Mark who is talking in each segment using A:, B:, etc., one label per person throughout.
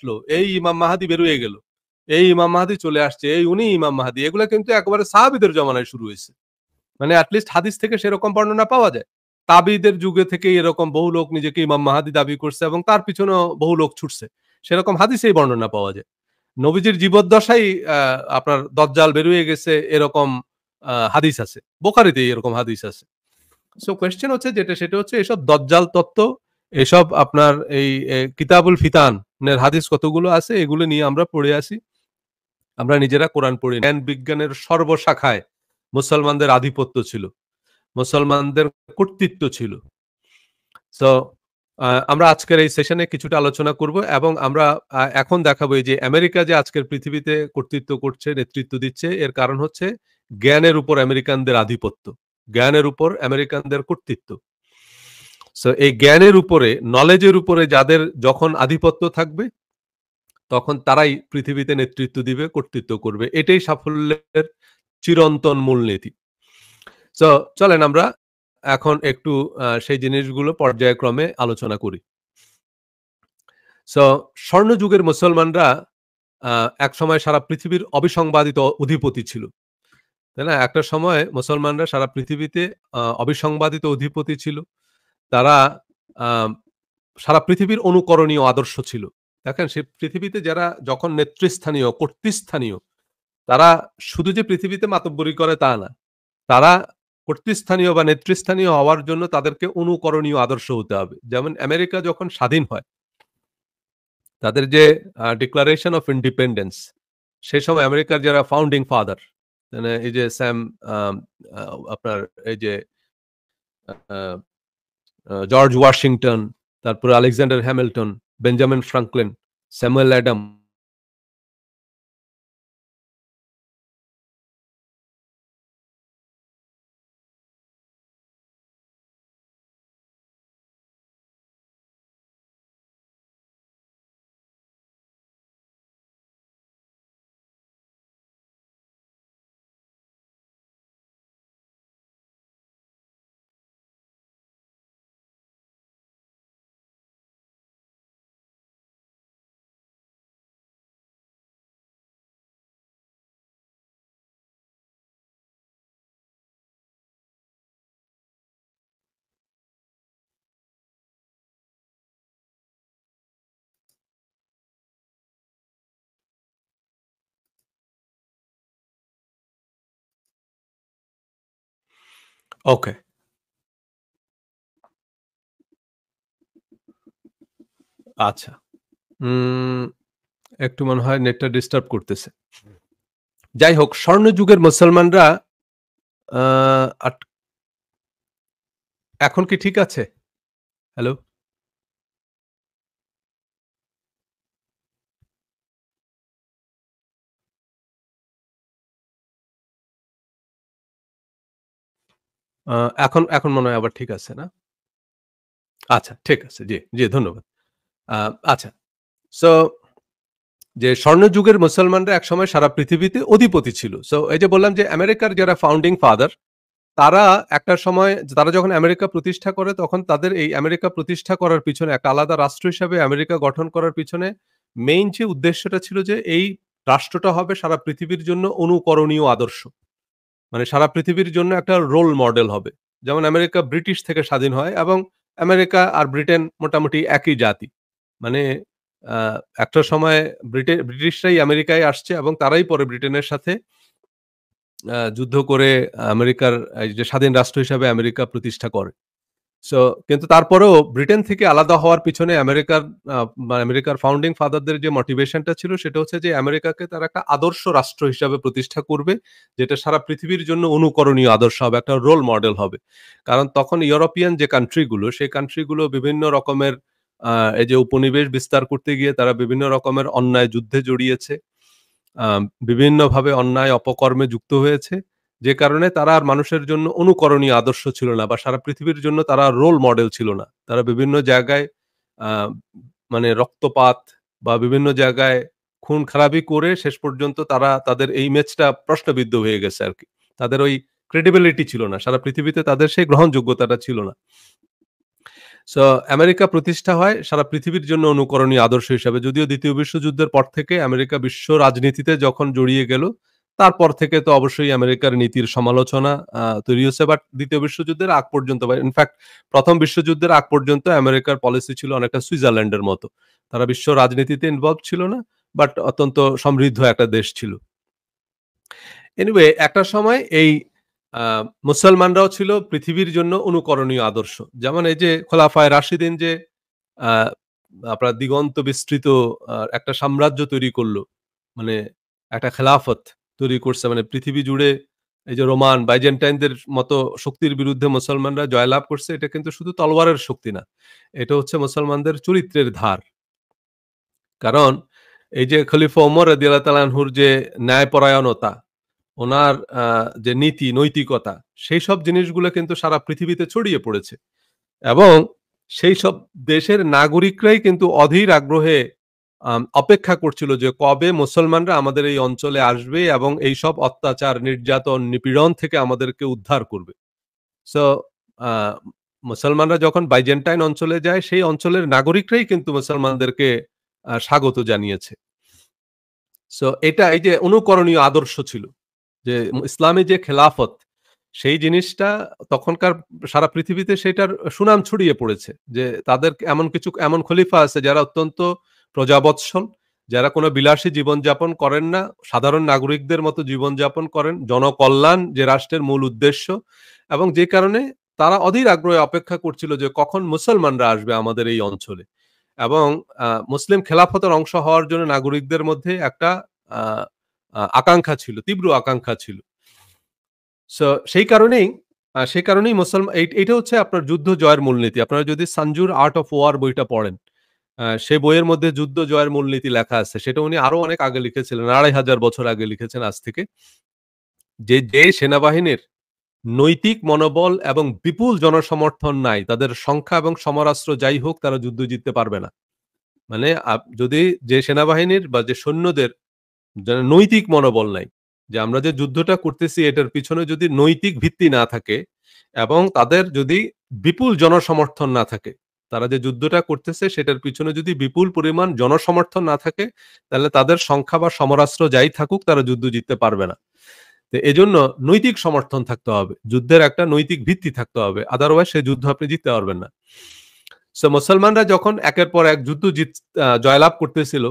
A: আসলো, এই ইমাম মাহাদি বেরিয়ে গেল, এই ইমাম মাহাদি চলে আসছে, এই উনি ইমাম মাহাদি, এগুলা কিন্তু একেবারে সাহাবীদের জমানায় শুরু হয়েছে। মানে অ্যাটলিস্ট হাদিস থেকে সেরকম বর্ণনা পাওয়া যায়। তাবিদের যুগে থেকে এরকম বহু লোক নিজেকে ইমাম মাহাদি দাবি করছে এবং তার পিছনেও বহু লোক ছুটছে। সেরকম হাদিসেই বর্ণনা পাওয়া যায়। নবীজির জীবদ্দশায় আপনার দজ্জাল বেরিয়ে গেছে এরকম হাদিস আছে। বুখারীতে এরকম হাদিস আছে। সো কোয়েশ্চেন হচ্ছে যেটা সেটা হচ্ছে এসব দজ্জাল তত্ত্ব, এসব আপনার এই কিতাবুল ফিতানের হাদিস কতগুলো আছে এগুলো নিয়ে আমরা পড়ে আসি। আমরা নিজেরা কোরআন পড়ি। জ্ঞান বিজ্ঞানের সর্বশাখায় মুসলমানদের আধিপত্য ছিল, মুসলমানদের কর্তৃত্ব ছিল। সো আমরা আজকের এই সেশনে কিছুটা আলোচনা করব এবং আমরা এখন দেখাবো এই যে আমেরিকা যে আজকের পৃথিবীতে কর্তৃত্ব করছে, নেতৃত্ব দিচ্ছে, এর কারণ হচ্ছে জ্ঞানের উপর আমেরিকানদের আধিপত্য, জ্ঞানের উপর আমেরিকানদের কর্তৃত্ব। সো এই জ্ঞানের উপরে, নলেজের উপরে যাদের যখন আধিপত্য থাকবে তখন তারাই পৃথিবীতে নেতৃত্ব দিবে, কর্তৃত্ব করবে। এটাই সাফল্যের চিরন্তন মূলনীতি। সো চলেন আমরা এখন একটু সেই জিনিসগুলো পর্যায়ক্রমে আলোচনা করি। সো স্বর্ণযুগের মুসলমানরা একসময় সারা পৃথিবীর অবিসংবাদিত অধিপতি ছিল, তাই না? একটা সময় মুসলমানরা সারা পৃথিবীতে অবিসংবাদিত অধিপতি ছিল। তারা সারা পৃথিবীর অনুকরণীয় আদর্শ ছিল। দেখেন সে পৃথিবীতে যারা যখন নেতৃস্থানীয়, কর্তৃস্থানীয়, তারা শুধু যে পৃথিবীতে মাতব্বরি করে তা না। তারা কর্তৃস্থানীয় বা নেতৃস্থানীয় হওয়ার জন্য তাদেরকে অনুকরণীয় আদর্শ হতে হবে। যেমন আমেরিকা যখন স্বাধীন হয়, তাদের যে ডিক্লারেশন অফ ইন্ডিপেন্ডেন্স, সেই সময় আমেরিকার যারা ফাউন্ডিং ফাদার, মানে এই যে আপনার এই যে জর্জ ওয়াশিংটন, তারপরে Alexander Hamilton, Benjamin Franklin, Samuel Adam, okay, আচ্ছা। একটু মনে হয় নেটটা ডিস্টার্ব করতেছে। যাই হোক, স্বর্ণযুগের মুসলমানরা এখন কি ঠিক আছে? হ্যালো? এখন এখন মনে হয় আবার ঠিক আছে না? আচ্ছা, ঠিক আছে। জি, জি, ধন্যবাদ। আ আচ্ছা। সো যে স্বর্ণযুগের মুসলমানরা একসময় সারা পৃথিবীতে অধিপতি ছিল। সো এই যে বললাম যে আমেরিকার যারা ফাউন্ডিং ফাদার, তারা একটা সময় তারা যখন আমেরিকা প্রতিষ্ঠা করে তখন তাদের এই আমেরিকা প্রতিষ্ঠা করার পিছনে একটা আলাদা রাষ্ট্র হিসাবে আমেরিকা গঠন করার পিছনে মেইন যে উদ্দেশ্যটা ছিল যে এই রাষ্ট্রটা হবে সারা পৃথিবীর জন্য অনুকরণীয় আদর্শ। মানে সারা পৃথিবীর জন্য একটা রোল মডেল হবে। যেমন আমেরিকা ব্রিটিশ থেকে স্বাধীন হয় এবং আমেরিকা আর ব্রিটেন মোটামুটি একই জাতি। মানে আ একটা সময় ব্রিটিশরাই আমেরিকায় আসছে এবং তারাই পরে ব্রিটেনের সাথে যুদ্ধ করে আমেরিকার এই যে স্বাধীন রাষ্ট্র হিসাবে আমেরিকা প্রতিষ্ঠা করে। সো কিন্তু তারপরেও ব্রিটেন থেকে আলাদা হওয়ার পিছনে আমেরিকার ফাউন্ডিং ফাদারদের যে মোটিভেশনটা ছিল সেটা হচ্ছে যে আমেরিকাকে তারা একটা আদর্শ রাষ্ট্র হিসাবে প্রতিষ্ঠা করবে, যেটা সারা পৃথিবীর জন্য অনুকরণীয় আদর্শ হবে, একটা রোল মডেল হবে। কারণ তখন ইউরোপিয়ান যে কান্ট্রিগুলো, সেই কান্ট্রিগুলো বিভিন্ন রকমের এই যে উপনিবেশ বিস্তার করতে গিয়ে তারা বিভিন্ন রকমের অন্যায় যুদ্ধে জড়িয়েছে। আ বিভিন্নভাবে অন্যায় অপকর্মে যুক্ত হয়েছে। যে কারণে তারা আর মানুষের জন্য অনুকরণীয় আদর্শ ছিল না বা সারা পৃথিবীর জন্য তারা রোল মডেল ছিল না। তারা বিভিন্ন জায়গায় আ মানে রক্তপাত বা বিভিন্ন জায়গায় খুন-খারাবি করে শেষ পর্যন্ত তারা তাদের এই ইমেজটা প্রশ্নবিদ্ধ হয়ে গেছে আরকি। তাদের ওই ক্রেডিবিলিটি ছিল না। সারা পৃথিবীতে তাদের সেই গ্রহণযোগ্যতাটা ছিল না। সো আমেরিকা প্রতিষ্ঠা হয় সারা পৃথিবীর জন্য অনুকরণীয় আদর্শ হিসাবে। যদিও ২য় বিশ্বযুদ্ধের পর থেকে আমেরিকা বিশ্ব রাজনীতিতে যখন জড়িয়ে গেল, তারপর থেকে তো অবশ্যই আমেরিকার নীতির সমালোচনা তৈরি হচ্ছে। বাট ২য় বিশ্বযুদ্ধের আগ পর্যন্ত বা ইনফ্যাক্ট ১ম বিশ্বযুদ্ধের আগ পর্যন্ত আমেরিকার পলিসি ছিল অনেকটা সুইজারল্যান্ডের মতো। তারা বিশ্ব রাজনীতিতে ইনভলভ ছিল না, বাট অত্যন্ত সমৃদ্ধ একটা দেশ ছিল। এনিওয়ে একটা সময় এই আ মুসলমানরাও ছিল পৃথিবীর জন্য অনুকরণীয় আদর্শ। যেমন এই যে খোলাফায়ে রাশিদিন যে আ আপনার দিগন্ত বিস্তৃত একটা সাম্রাজ্য তৈরি করল। মানে একটা খেলাফত তৈরি করছে। মানে পৃথিবী জুড়ে এই যে রোমান, বাইজেন্টাইনদের মতো শক্তির বিরুদ্ধে মুসলমানরা জয়লাভ করছে, এটা কিন্তু শুধু তলোয়ারের শক্তি না। এটা হচ্ছে মুসলমানদের চরিত্রের ধার। কারণ এই যে খলিফা ওমর রাদিয়াল্লাহু তাআলা আনহুর যে ন্যায়পরায়ণতা, উনার যে নীতি, নৈতিকতা, সেইসব জিনিসগুলো কিন্তু সারা পৃথিবীতে ছড়িয়ে পড়েছে। এবং সেইসব দেশের নাগরিকরাই কিন্তু অধীর আগ্রহে অপেক্ষা করছিল যে কবে মুসলমানরা আমাদের এই অঞ্চলে আসবে এবং এইসব অত্যাচার, নির্যাতন, নিপীড়ন থেকে আমাদেরকে উদ্ধার করবে। সো আ মুসলমানরা যখন বাইজেন্টাইন অঞ্চলে যায়, সেই অঞ্চলের নাগরিকরাই কিন্তু মুসলমানদেরকে স্বাগত জানিয়েছে। সো এটা এই যে অনুকরণীয় আদর্শ ছিল। যে ইসলামী যে খেলাফত, সেই জিনিসটা তখনকার সারা পৃথিবীতে সেটার সুনাম ছড়িয়ে পড়েছে। যে তাদের এমন খলিফা আছে যারা অত্যন্ত প্রজাবৎসল, যারা কোনো বিলাসী জীবনযাপন করেন না, সাধারণ নাগরিকদের মতো জীবনযাপন করেন, জনকল্যাণ যে রাষ্ট্রের মূল উদ্দেশ্য এবং যে কারণে তারা অধীর আগ্রহে অপেক্ষা করছিল যে কখন মুসলমানরা আসবে আমাদের এই অঞ্চলে। এবং মুসলিম খেলাফতের অংশ হওয়ার জন্য নাগরিকদের মধ্যে একটা আ আ আকাঙ্খা ছিল, তীব্র আকাঙ্খা ছিল। সো সেই কারণেই এইটা হচ্ছে আপনার যুদ্ধ জয়ের মূলনীতি। আপনারা যদি 'সানজুর আর্ট অফ ওয়ার' বইটা পড়েন, সেই বইয়ের মধ্যে যুদ্ধ জয়ের মূলনীতি লেখা আছে। সেটা উনি আরো অনেক আগে লিখেছিলেন। ২৫০০ বছর আগে লিখেছেন আজ থেকে। যে সেনাবাহিনীর নৈতিক মনোবল এবং বিপুল জনসমর্থন নাই, তাদের সংখ্যা এবং সমরাস্ত্র যাই হোক তারা যুদ্ধ জিততে পারবে না। মানে যদি যে সেনাবাহিনীর বা যে সৈন্যদের যারা নৈতিক মনোবল নাই। যে আমরা যে যুদ্ধটা করতেছি এটার পিছনে যদি নৈতিক ভিত্তি না থাকে এবং তাদের যদি বিপুল জনসমর্থন না থাকে, তারা যে যুদ্ধটা করতেছে সেটার পিছনে যদি বিপুল পরিমাণ জনসমর্থন না থাকে, তাহলে তাদের সংখ্যা বা সমরাস্ত্র যাই থাকুক তারা যুদ্ধ জিততে পারবে না। তো এজন্য নৈতিক সমর্থন থাকতে হবে। যুদ্ধের একটা নৈতিক ভিত্তি থাকতে হবে। আদারওয়াইজ সেই যুদ্ধ আপনি জিততে পারবেন না। সো মুসলমানরা যখন একের পর এক যুদ্ধ জয়লাভ করতেছিল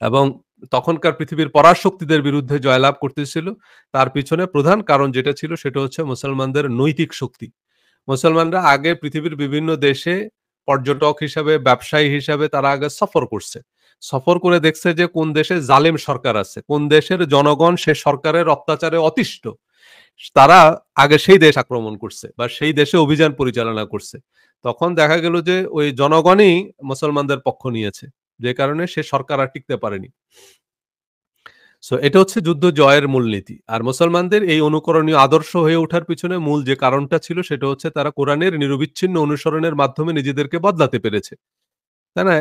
A: এবং তখনকার পৃথিবীর পরাশক্তিদের বিরুদ্ধে জয়লাভ করতেছিল, তার পিছনে প্রধান কারণ যেটা ছিল সেটা হচ্ছে মুসলমানদের নৈতিক শক্তি। মুসলমানরা আগে পৃথিবীর বিভিন্ন দেশে পর্যটক হিসাবে, ব্যবসায়ী হিসাবে তারা আগে সফর করছে। সফর করে দেখছে যে কোন দেশে জালেম সরকার আছে, কোন দেশের জনগণ সে সরকারের অত্যাচারে অতিষ্ঠ। তারা আগে সেই দেশ আক্রমণ করছে বা সেই দেশে অভিযান পরিচালনা করছে। তখন দেখা গেল যে ওই জনগণই মুসলমানদের পক্ষ নিয়েছে। যে কারণে সে সরকার আর টিকতে পারেনি। সো এটা হচ্ছে যুদ্ধ জয়ের মূলনীতি। আর মুসলমানদের এই অনুকরণীয় আদর্শ হয়ে ওঠার পিছনে মূল যে কারণটা ছিল সেটা হচ্ছে তারা কোরআনের নিরবিচ্ছিন্ন অনুসরণের মাধ্যমে নিজেদেরকে বদলাতে পেরেছে। তাই না?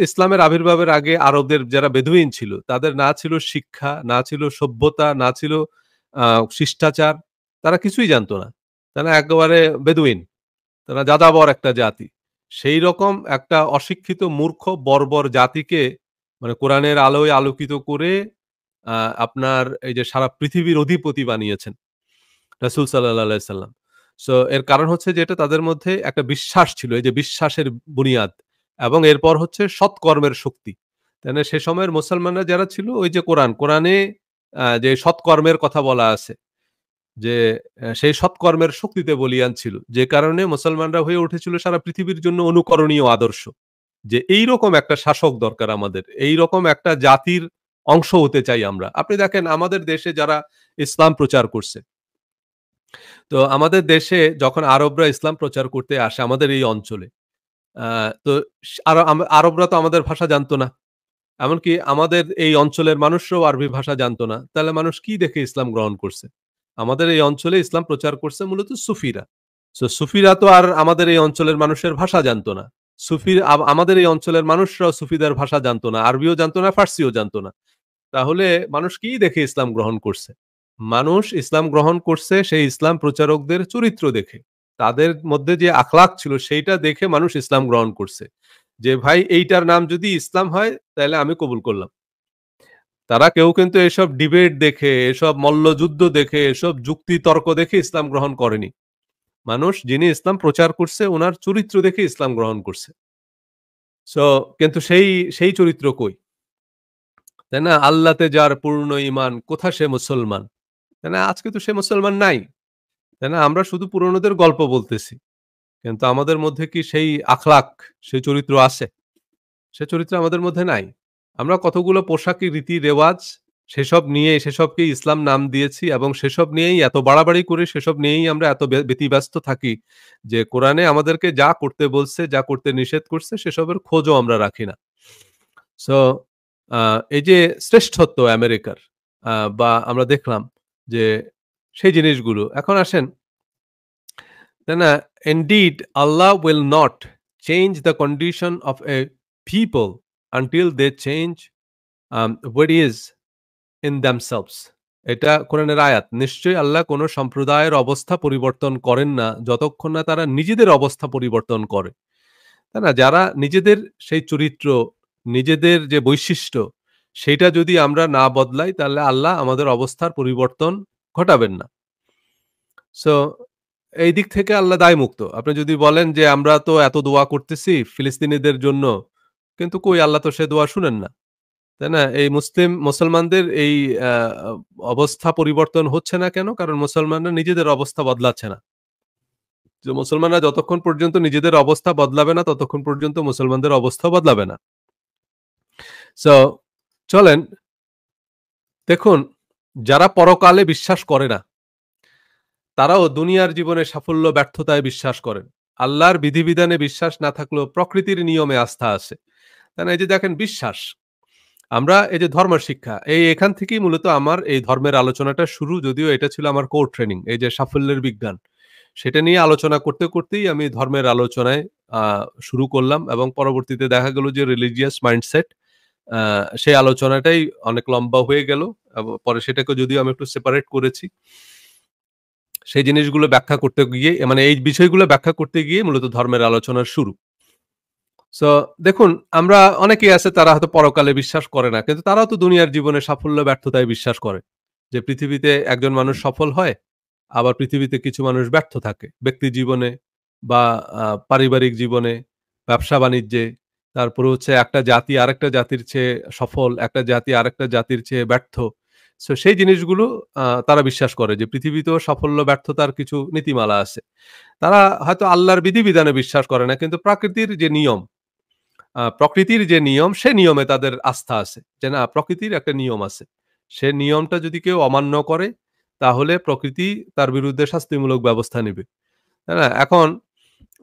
A: ইসলামের আবির্ভাবের আগে আরবদের যারা বেদুইন ছিল, তাদের না ছিল শিক্ষা, না ছিল সভ্যতা, না ছিল আ শিষ্টাচার। তারা কিছুই জানতো না। তারা একেবারে বেদুইন। তারা যাযাবর একটা জাতি। সেইরকম একটা অশিক্ষিত মূর্খ বর্বর জাতিকে মানে কোরআনের আলোয় আলোকিত করে আ আপনার এই যে সারা পৃথিবীর অধিপতি বানিয়েছেন রাসূল সাল্লাল্লাহু আলাইহি সাল্লাম। সো এর কারণ হচ্ছে যে এটা তাদের মধ্যে একটা বিশ্বাস ছিল। এই যে বিশ্বাসের বুনিয়াদ এবং এরপর হচ্ছে সৎকর্মের শক্তি। তাই না? সে সময়ের মুসলমানরা যারা ছিল ওই যে কোরআনে যে সৎকর্মের কথা বলা আছে যে সেই সৎকর্মের শক্তিতে বলীয়ান ছিল। যে কারণে মুসলমানরা হয়ে উঠেছিল সারা পৃথিবীর জন্য অনুকরণীয় আদর্শ। যে এইরকম একটা শাসক দরকার আমাদের। এইরকম একটা জাতির অংশ হতে চাই আমরা। আপনি দেখেন আমাদের দেশে যারা ইসলাম প্রচার করছে। তো আমাদের দেশে যখন আরবরা ইসলাম প্রচার করতে আসে আমাদের এই অঞ্চলে, আ তো আরবরা তো আমাদের ভাষা জানতো না। এমনকি আমাদের এই অঞ্চলের মানুষরাও আরবি ভাষা জানতো না। তাহলে মানুষ কি দেখে ইসলাম গ্রহণ করছে? আমাদের এই অঞ্চলে ইসলাম প্রচার করছে মূলত সুফিরা। সো সুফিরা তো আর আমাদের এই অঞ্চলের মানুষের ভাষা জানতো না। আমাদের এই অঞ্চলের মানুষরাও সুফিদের ভাষা জানতো না। আরবিও জানতো না, ফার্সিও জানতো না। তাহলে মানুষ কি দেখে ইসলাম গ্রহণ করছে? মানুষ ইসলাম গ্রহণ করছে সেই ইসলাম প্রচারকদের চরিত্র দেখে। তাদের মধ্যে যে আখলাক ছিল সেইটা দেখে মানুষ ইসলাম গ্রহণ করছে। যে ভাই এইটার নাম যদি ইসলাম হয় তাইলে আমি কবুল করলাম। তারা কেউ কিন্তু এসব ডিবেট দেখে, এসব মল্লযুদ্ধ দেখে, এসব যুক্তি তর্ক দেখে ইসলাম গ্রহণ করেনি। মানুষ যিনি ইসলাম প্রচার করছে উনার চরিত্র দেখে ইসলাম গ্রহণ করছে। সো কিন্তু সেই চরিত্র কই? তাই না? আল্লাহতে যার পূর্ণ ঈমান কোথা সে মুসলমান? তাই না? আজকে তো সে মুসলমান নাই। তাই না? আমরা শুধু পুরনোদের গল্প বলতেছি। কিন্তু আমাদের মধ্যে কি সেই আখলাক, সেই চরিত্র আছে? সে চরিত্র আমাদের মধ্যে নাই। আমরা কতগুলো পোশাকি রীতি-রেওয়াজ সেসব নিয়ে সেসবকেই ইসলাম নাম দিয়েছি এবং সেসব নিয়েই এত বাড়াবাড়ি করি, সেসব নিয়েই আমরা এত ব্যতিব্যস্ত থাকি যে কোরআনে আমাদেরকে যা করতে বলছে, যা করতে নিষেধ করছে সেসবের খোঁজও আমরা রাখি না। সো আ এই যে শ্রেষ্ঠত্ব আমেরিকার বা আমরা দেখলাম যে সেই জিনিসগুলো এখন আসেন, তাই না? Indeed, Allah will not change the condition of a people until they change what is in themselves. এটা কোরআনের আয়াত। নিশ্চয়ই আল্লাহ কোন সম্প্রদায়ের অবস্থা পরিবর্তন করেন না যতক্ষণ না তারা নিজেদের অবস্থা পরিবর্তন করে। তাই না? যারা নিজেদের সেই চরিত্র, নিজেদের যে বৈশিষ্ট্য সেইটা যদি আমরা না বদলাই তাহলে আল্লাহ আমাদের অবস্থার পরিবর্তন ঘটাবেন না। সো এই দিক থেকে আল্লাহ দায়মুক্ত। আপনি যদি বলেন যে আমরা তো এত দোয়া করতেছি ফিলিস্তিনিদের জন্য, কিন্তু কই আল্লাহ তো সে দোয়া শুনেন না। তাই না? এই মুসলমানদের এই আ অবস্থা পরিবর্তন হচ্ছে না কেন? কারণ মুসলমানরা নিজেদের অবস্থা বদলাচ্ছে না। যে মুসলমানরা যতক্ষণ পর্যন্ত নিজেদের অবস্থা বদলাবে না, ততক্ষণ পর্যন্ত মুসলমানদের অবস্থাও বদলাবে না। সো চলেন দেখুন, যারা পরকালে বিশ্বাস করে না, তারাও দুনিয়ার জীবনে সাফল্য ব্যর্থতায় বিশ্বাস করেন। আল্লাহর বিধিবিধানে বিশ্বাস না থাকলেও প্রকৃতির নিয়মে আস্থা আছে। তাই না? এই যে দেখেন বিশ্বাস। আমরা এই যে ধর্ম শিক্ষা, এখান থেকেই মূলত আমার এই ধর্মের আলোচনাটা শুরু। যদিও এটা ছিল আমার কোর ট্রেনিং। এই যে সাফল্যের বিজ্ঞান। সেটা নিয়ে আলোচনা করতে, করতেই আমি ধর্মের আলোচনায় আ শুরু করলাম এবং পরবর্তীতে দেখা গেল যে রিলিজিয়াস মাইন্ডসেট আ সেই আলোচনাটাই অনেক লম্বা হয়ে গেল। পরে সেটাকে যদিও আমি একটু সেপারেট করেছি। সেই জিনিসগুলো ব্যাখ্যা করতে গিয়ে মানে এই বিষয়গুলো ব্যাখ্যা করতে গিয়ে মূলত ধর্মের আলোচনার শুরু। সো দেখুন আমরা অনেকেই আছে তারা হয়তো পরকালে বিশ্বাস করে না। কিন্তু তারাও তো দুনিয়ার জীবনে সাফল্য ব্যর্থতায় বিশ্বাস করে। যে পৃথিবীতে একজন মানুষ সফল হয়, আবার পৃথিবীতে কিছু মানুষ ব্যর্থ থাকে। ব্যক্তি জীবনে বা পারিবারিক জীবনে, ব্যবসা-বাণিজ্যে, তারপরে হচ্ছে একটা জাতি আরেকটা জাতির চেয়ে সফল, একটা জাতি আরেকটা জাতির চেয়ে ব্যর্থ। সো সেই জিনিসগুলো তারা বিশ্বাস করে যে পৃথিবীতেও সাফল্য ব্যর্থতার কিছু নীতিমালা আছে। তারা হয়তো আল্লাহর বিধিবিধানে বিশ্বাস করে না। কিন্তু প্রাকৃতির যে নিয়ম প্রকৃতির যে নিয়ম, সে নিয়মে তাদের আস্থা আছে। যে না প্রকৃতির একটা নিয়ম আছে। সে নিয়মটা যদি কেউ অমান্য করে, তাহলে প্রকৃতি তার বিরুদ্ধে শাস্তিমূলক ব্যবস্থা নিবে। তাই না? এখন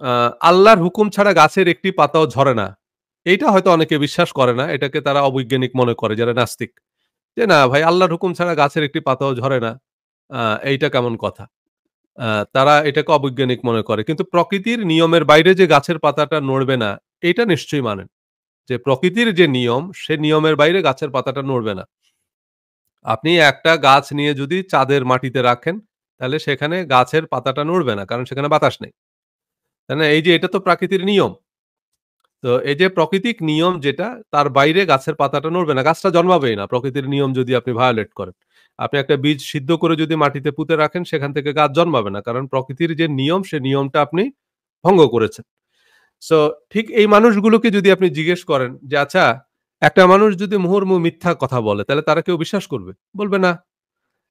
A: আ আল্লাহর হুকুম ছাড়া গাছের একটি পাতাও ঝরে না। এইটা হয়তো অনেকে বিশ্বাস করে না। এটাকে তারা অবৈজ্ঞানিক মনে করে যারা নাস্তিক। যে না ভাই আল্লাহর হুকুম ছাড়া গাছের একটি পাতাও ঝরে না। আ এইটা কেমন কথা? আ তারা এটাকে অবৈজ্ঞানিক মনে করে। কিন্তু প্রকৃতির নিয়মের বাইরে যে গাছের পাতাটা নড়বে না, এইটা নিশ্চয়ই মানেন। যে প্রকৃতির যে নিয়ম, সে নিয়মের বাইরে গাছের পাতাটা নড়বে না। আপনি একটা গাছ নিয়ে যদি চাঁদের মাটিতে রাখেন, তাহলে সেখানে গাছের পাতাটা নড়বে না। কারণ সেখানে বাতাস নেই। তাই না? এই যে এটা তো প্রাকৃতির নিয়ম। তো এই যে প্রাকৃতিক নিয়ম যেটা, তার বাইরে গাছের পাতাটা নড়বে না। গাছটা জন্মাবেই না প্রকৃতির নিয়ম যদি আপনি ভায়োলেট করেন। আপনি একটা বীজ সিদ্ধ করে যদি মাটিতে পুঁতে রাখেন, সেখান থেকে গাছ জন্মাবে না। কারণ প্রকৃতির যে নিয়ম, সে নিয়মটা আপনি ভঙ্গ করেছেন। সো ঠিক এই মানুষগুলোকে যদি আপনি জিজ্ঞেস করেন যে, "আচ্ছা, একটা মানুষ যদি মুহুর্মুহু মিথ্যা কথা বলে, তাহলে তারা কেউ বিশ্বাস করবে?" বলবে না।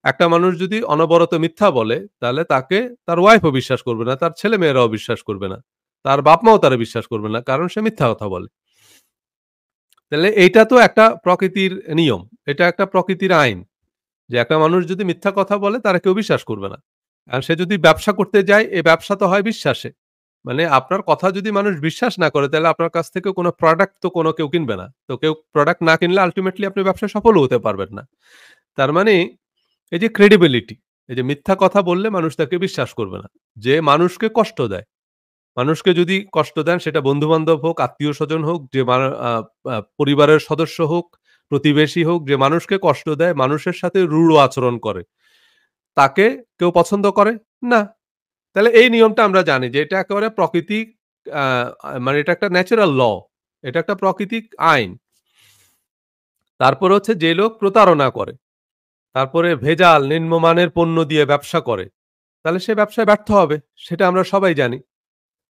A: একটা মানুষ যদি অনবরত মিথ্যা বলে, তাহলে তাকে তার ওয়াইফও বিশ্বাস করবে না, তার ছেলেমেয়েরাও বিশ্বাস করবে না। তার বাপ-মাও তারে বিশ্বাস করবে না। কারণ সে মিথ্যা কথা বলে। তাহলে এইটা তো একটা প্রকৃতির নিয়ম। এটা একটা প্রকৃতির আইন। যে একটা মানুষ যদি মিথ্যা কথা বলে, তারা কেউ বিশ্বাস করবে না। আর সে যদি ব্যবসা করতে যায়, এই ব্যবসা তো হয় বিশ্বাসে। মানে আপনার কথা যদি মানুষ বিশ্বাস না করে, তাহলে আপনার কাছ থেকে কোনো প্রোডাক্ট তো কোনো কেউ কিনবে না। তো কেউ প্রোডাক্ট না কিনলে আল্টিমেটলি আপনি ব্যবসায় সফলও হতে পারবেন না। তার মানে এই যে ক্রেডিবিলিটি, এই যে মিথ্যা কথা বললে মানুষ তাকে বিশ্বাস করবে না। যে মানুষকে কষ্ট দেয়। মানুষকে যদি কষ্ট দেন সেটা বন্ধু-বান্ধব হোক, আত্মীয়স্বজন হোক, যে মান আ আ পরিবারের সদস্য হোক, প্রতিবেশী হোক, যে মানুষকে কষ্ট দেয়, মানুষের সাথে রূঢ় আচরণ করে, তাকে কেউ পছন্দ করে? না। তাহলে এই নিয়মটা আমরা জানি যে এটা একেবারে প্রকৃতিক আ মানে এটা একটা ন্যাচারাল ল। এটা একটা প্রাকৃতিক আইন। তারপরে হচ্ছে যে লোক প্রতারণা করে, তারপরে ভেজাল নিম্নমানের পণ্য দিয়ে ব্যবসা করে, তাহলে সে ব্যবসায় ব্যর্থ হবে। সেটা আমরা সবাই জানি।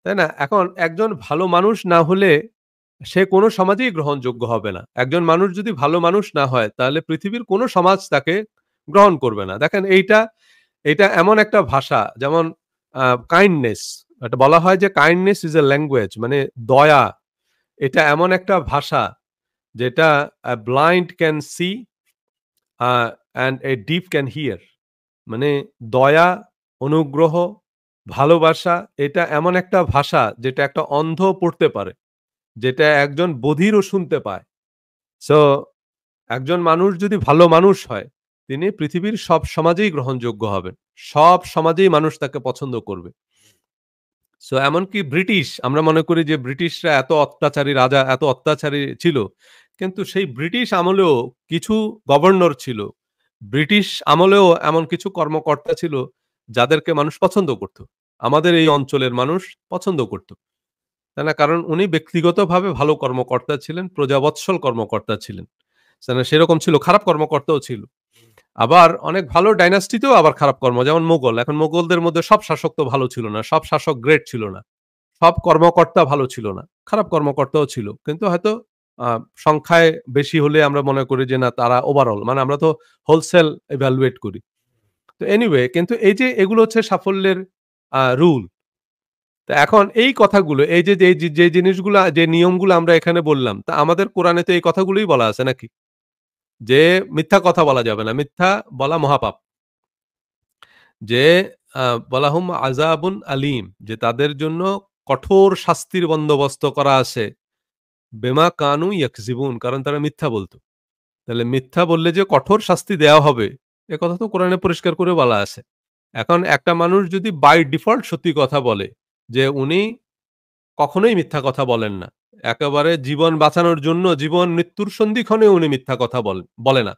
A: তাই না? এখন একজন ভালো মানুষ না হলে সে কোনো সমাজেই গ্রহণযোগ্য হবে না। একজন মানুষ যদি ভালো মানুষ না হয় তাহলে পৃথিবীর কোনো সমাজ তাকে গ্রহণ করবে না। দেখেন এইটা এমন একটা ভাষা যেমন কাইন্ডনেস এটা বলা হয় যে কাইন্ডনেস ইস a ল্যাঙ্গুয়েজ মানে দয়া এটা এমন একটা ভাষা যেটা blind can see and a deaf can hear মানে দয়া, অনুগ্রহ, ভালোবাসা এটা এমন একটা ভাষা যেটা একটা অন্ধ পড়তে পারে। যেটা একজন বধিরও শুনতে পায়। সো একজন মানুষ যদি ভালো মানুষ হয়, তিনি পৃথিবীর সব সমাজেই গ্রহণযোগ্য হবেন। সব সমাজেই মানুষ তাকে পছন্দ করবে। সো এমনকি ব্রিটিশ আমরা মনে করি যে ব্রিটিশরা এত অত্যাচারী রাজা, এত অত্যাচারী ছিল। কিন্তু সেই ব্রিটিশ আমলেও কিছু গভর্নর ছিল। ব্রিটিশ আমলেও এমন কিছু কর্মকর্তা ছিল যাদেরকে মানুষ পছন্দ করত। আমাদের এই অঞ্চলের মানুষ পছন্দ করত। তাই না? কারণ উনি ব্যক্তিগতভাবে ভালো কর্মকর্তা ছিলেন, প্রজাবৎসল কর্মকর্তা ছিলেন। সেরকম ছিল, খারাপ কর্মকর্তাও ছিল। আবার অনেক ভালো ডাইনাস্টিতেও আবার খারাপ কর্ম যেমন মোগল। এখন মোগলদের মধ্যে সব শাসক তো ভালো ছিল না। সব শাসক গ্রেট ছিল না। সব কর্মকর্তা ভালো ছিল না। খারাপ কর্মকর্তাও ছিল। কিন্তু হয়তো আ সংখ্যায় বেশি হলে আমরা মনে করি যে না তারা ওভারঅল মানে আমরা তো হোলসেল ইভ্যালুয়েট করি। তো এনিওয়ে কিন্তু এই যে এগুলো হচ্ছে সাফল্যের রুল। তো এখন এই কথাগুলো এই যে জিনিসগুলা যে নিয়মগুলো আমরা এখানে বললাম, তা আমাদের কোরআনে তো এই কথাগুলোই বলা আছে নাকি? যে মিথ্যা কথা বলা যাবে না। মিথ্যা বলা মহাপাপ। যে আ ওয়ালাহুম আযাবুন আলীম যে তাদের জন্য কঠোর শাস্তির বন্দোবস্ত করা আছে। বেমা কানু ইয়াকযিবুন কারণ তারা মিথ্যা বলত। তাহলে মিথ্যা বললে যে কঠোর শাস্তি দেয়া হবে, এ কথা তো কোরআনে পরিষ্কার করে বলা আছে। এখন একটা মানুষ যদি বাই ডিফল্ট সত্যি কথা বলে যে উনি কখনোই মিথ্যা কথা বলেন না। একেবারে জীবন বাঁচানোর জন্য জীবন মৃত্যুর সন্ধিক্ষণেও উনি মিথ্যা কথা বলে না।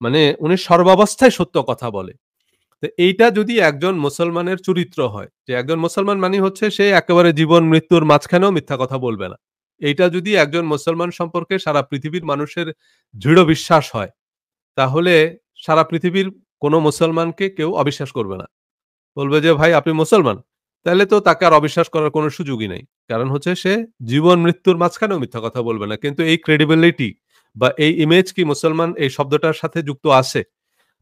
A: মানে উনি সর্বাবস্থায় সত্য কথা বলে। তো এইটা যদি একজন মুসলমানের চরিত্র হয়, যে একজন মুসলমান মানে হচ্ছে সে একেবারে জীবন মৃত্যুর মাঝখানেও মিথ্যা কথা বলবে না। এইটা যদি একজন মুসলমান সম্পর্কে সারা পৃথিবীর মানুষের দৃঢ় বিশ্বাস হয়, তাহলে সারা পৃথিবীর কোন মুসলমানকে কেউ অবিশ্বাস করবে না। বলবে যে, "ভাই আপনি মুসলমান?" তাইলে তো তাকে আর অবিশ্বাস করার কোন সুযোগই নাই। কারণ হচ্ছে সে জীবন মৃত্যুর মাঝখানেও মিথ্যা কথা বলবে না। কিন্তু এই ক্রেডিবিলিটি বা এই ইমেজ কি মুসলমান এই শব্দটার সাথে যুক্ত আছে?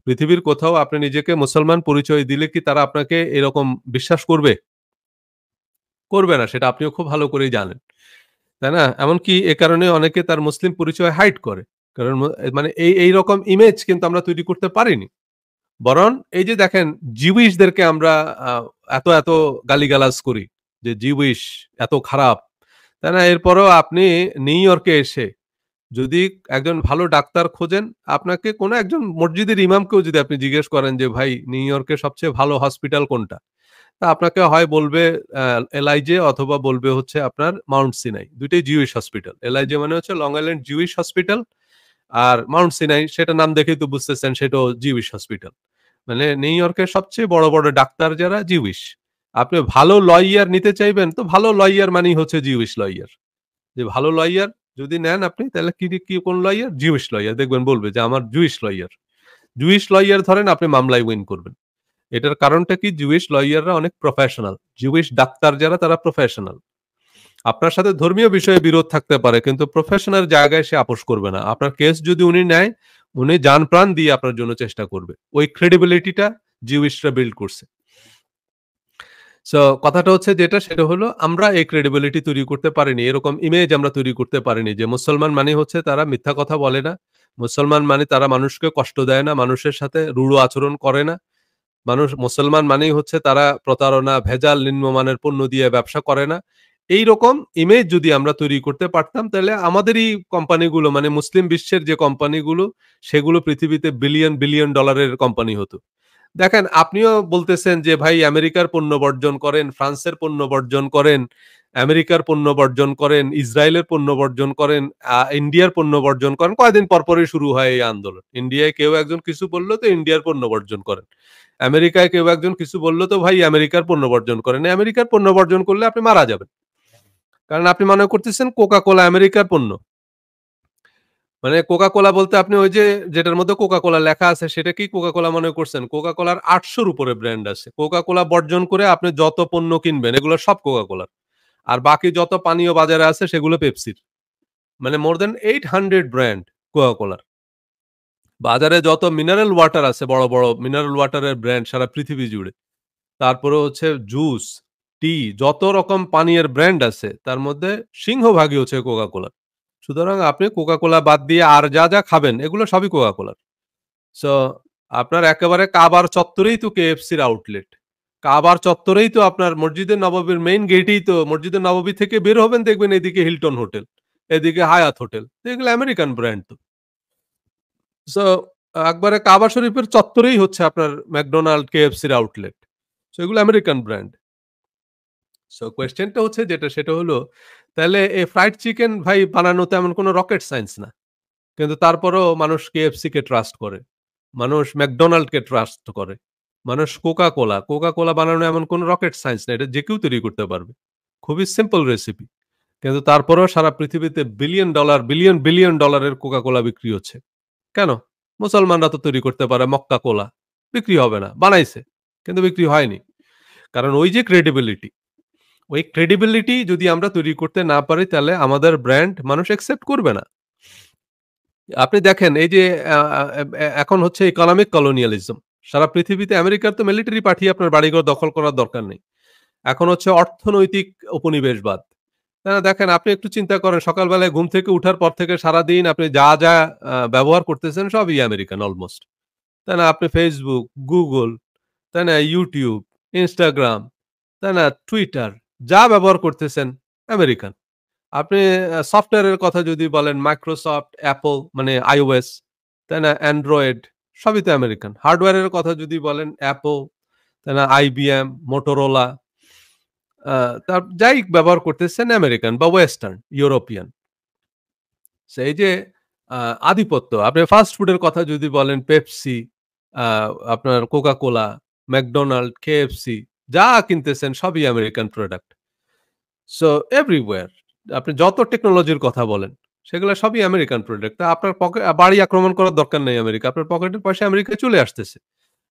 A: পৃথিবীর কোথাও আপনি নিজেকে মুসলমান পরিচয় দিলে কি তারা আপনাকে এরকম বিশ্বাস করবে? করবে না। সেটা আপনিও খুব ভালো করেই জানেন। তাই না? এমনকি এ কারণে অনেকে তার মুসলিম পরিচয় হাইড করে। কারণ মানে এইরকম ইমেজ কিন্তু আমরা তৈরি করতে পারিনি। বরং এই যে দেখেন জিউইশদেরকে আমরা আ এত গালিগালাজ করি যে জিউইশ এত খারাপ। তাই না? এরপরেও আপনি নিউ ইয়র্কে এসে যদি একজন ভালো ডাক্তার খোঁজেন, আপনাকে কোন একজন মসজিদের ইমামকেও যদি আপনি জিজ্ঞেস করেন যে, "ভাই নিউ ইয়র্কের সবচেয়ে ভালো হসপিটাল কোনটা?" তা আপনাকে হয় বলবে এলআইজে অথবা বলবে হচ্ছে আপনার মাউন্ট সিনাই। ২ টাই জিউইশ হসপিটাল। এলআইজে মানে হচ্ছে লং আইল্যান্ড জিউইশ হসপিটাল। আর মাউন্ট সিনাই সেটা নাম দেখেই তো বুঝতেছেন সেটাও জিউইশ হসপিটাল। মানে নিউ ইয়র্কের সবচেয়ে বড় ডাক্তার যারা জিউইশ। আপনি ভালো লইয়ার নিতে চাইবেন তো ভালো লইয়ার মানেই হচ্ছে জিউইশ লইয়ার। যে ভালো লইয়ার যদি নেন আপনি তাহলে কি কোন লইয়ার? Jewish lawyer. দেখবেন বলবে যে আমার জুইশ লইয়ার। জুইশ লইয়ার ধরেন আপনি মামলায় উইন করবেন। এটার কারণটা কি জুইশ লইয়াররা অনেক প্রফেশনাল। জুইশ ডাক্তার যারা তারা প্রফেশনাল। আপনার সাথে ধর্মীয় বিষয়ে বিরোধ থাকতে পারে কিন্তু প্রফেশনাল জায়গায় সে আপোস করবে না। আপনার কেস যদি উনি নেয়, উনি জান-প্রাণ দিয়ে আপনার জন্য চেষ্টা করবে। ওই ক্রেডিবিলিটিটা জিউইশরা বিল্ড করছে। সো কথাটা হচ্ছে যেটা সেটা হলো আমরা এই ক্রেডিবিলিটি তৈরি করতে পারিনি। এরকম ইমেজ আমরা তৈরি করতে পারিনি যে মুসলমান মানে হচ্ছে তারা মিথ্যা কথা বলে না। মুসলমান মানে তারা মানুষকে কষ্ট দেয় না, মানুষের সাথে রূঢ় আচরণ করে না। মুসলমান মানেই হচ্ছে তারা প্রতারণা, ভেজাল, নিম্নমানের পণ্য দিয়ে ব্যবসা করে না। এইরকম ইমেজ যদি আমরা তৈরি করতে পারতাম তাহলে আমাদেরই কোম্পানিগুলো মানে মুসলিম বিশ্বের যে কোম্পানিগুলো সেগুলো পৃথিবীতে বিলিয়ন ডলারের কোম্পানি হতো। দেখেন আপনিও বলতেছেন যে ভাই আমেরিকার পণ্য বর্জন করেন, ফ্রান্সের পণ্য বর্জন করেন, আমেরিকার পণ্য বর্জন করেন, ইসরায়েলের পণ্য বর্জন করেন, ইন্ডিয়ার পণ্য বর্জন করেন। কয়দিন পরপরই শুরু হয় এই আন্দোলন। ইন্ডিয়ায় কেউ একজন কিছু বলল তো ইন্ডিয়ার পণ্য বর্জন করেন। আমেরিকায় কেউ একজন কিছু বলল তো ভাই আমেরিকার পণ্য বর্জন করেন। আমেরিকার পণ্য বর্জন করলে আপনি মারা যাবেন। কারণ আপনি মনে করতেছেন কোকা-কোলা আমেরিকার পণ্য। মানে কোকা-কোলা বলতে আপনি ওই যে যেটার মধ্যে কোকা-কোলা লেখা আছে সেটা কি কোকা-কোলা মনে করছেন? কোকা-কোলার ৮০০ র উপরে ব্র্যান্ড আছে। কোকা-কোলা বর্জন করে আপনি যত পণ্য কিনবেন এগুলো সব কোকা-কোলার। আর বাকি যত পানীয় বাজারে আছে সেগুলো পেপসির। মানে মোর দ্যান 800 ব্র্যান্ড কোকা-কোলার। বাজারে যত মিনারেল ওয়াটার আছে বড়, বড় মিনারেল ওয়াটারের ব্র্যান্ড সারা পৃথিবী জুড়ে। তারপরে হচ্ছে জুস, টি যত রকম পানীয়ের ব্র্যান্ড আছে তার মধ্যে সিংহভাগই হচ্ছে কোকা-কোলা। সুতরাং আপনি কোকা-কোলা বাদ দিয়ে আর যা খাবেন এগুলো সবই কোকা-কোলার। সো আপনার একেবারে কাবার চত্বরেই তো KFC-র আউটলেট। কাবার চত্বরেই তো আপনার মসজিদে নববীর মেইন গেটেই তো মসজিদে নববী থেকে বের হবেন দেখবেন এদিকে হিলটন হোটেল, এদিকে হায়াত হোটেল। এগুলো আমেরিকান ব্র্যান্ড তো। সো একবারে কাবা শরীফের চত্বরেই হচ্ছে আপনার ম্যাকডোনাল্ড, KFC-র আউটলেট। সো এগুলো আমেরিকান ব্র্যান্ড। সো কোয়েশ্চেনটা হচ্ছে যেটা সেটা হলো তাহলে এই ফ্রাইড চিকেন ভাই বানানো তেমন কোনো রকেট সায়েন্স না। কিন্তু তারপরেও মানুষ KFC কে ট্রাস্ট করে। মানুষ ম্যাকডোনাল্ডকে ট্রাস্ট করে। মানুষ কোকা-কোলা বানানো এমন কোনো রকেট সায়েন্স না। এটা যে কেউ তৈরি করতে পারবে। খুবই সিম্পল রেসিপি। কিন্তু তারপরেও সারা পৃথিবীতে বিলিয়ন ডলারের কোকা-কোলা বিক্রি হচ্ছে। কেন? মুসলমানরা তো তৈরি করতে পারে মক্কা কোলা। বিক্রি হবে না। বানাইছে। কিন্তু বিক্রি হয়নি। কারণ ওই যে ক্রেডিবিলিটি, ওই ক্রেডিবিলিটি যদি আমরা তৈরি করতে না পারি তাহলে আমাদের ব্র্যান্ড মানুষ অ্যাকসেপ্ট করবে না। আপনি দেখেন এই যে আ আ এখন হচ্ছে ইকোনমিক কলোনিয়ালিজম। সারা পৃথিবীতে আমেরিকার তো মিলিটারি পাঠিয়ে আপনার বাড়িঘর দখল করার দরকার নেই। এখন হচ্ছে অর্থনৈতিক উপনিবেশবাদ। দেখেন আপনি একটু চিন্তা করেন সকালবেলায় ঘুম থেকে উঠার পর থেকে সারাদিন আপনি যা ব্যবহার করতেছেন সবই আমেরিকান অলমোস্ট। তাই না? আপনি Facebook, Google, তাই না? YouTube, Instagram, তাই না? Twitter যা ব্যবহার করতেছেন আমেরিকান। আপনি সফটওয়্যারের কথা যদি বলেন Microsoft, Apple মানে iOS, তাই না? Android সবই তো আমেরিকান। হার্ডওয়্যারের কথা যদি বলেন Apple, তাই না? IBM, Motorola আ যাই ব্যবহার করতেছেন আমেরিকান বা ওয়েস্টার্ন, ইউরোপিয়ান। সেই যে আ আধিপত্য, আপনি ফাস্ট ফুডের কথা যদি বলেন Pepsi, আ আপনার Coca-Cola, McDonald's, KFC যা কিনতেছেন সবই আমেরিকান প্রোডাক্ট। সো এভরিওয়্যার আপনি যত টেকনোলজির কথা বলেন, সেগুলা সবই আমেরিকান প্রোডাক্ট। তা আপনার বাড়ি আক্রমণ করার দরকার নেই আমেরিকা। আপনার পকেটের পয়সা আমেরিকায় চলে আসতেছে।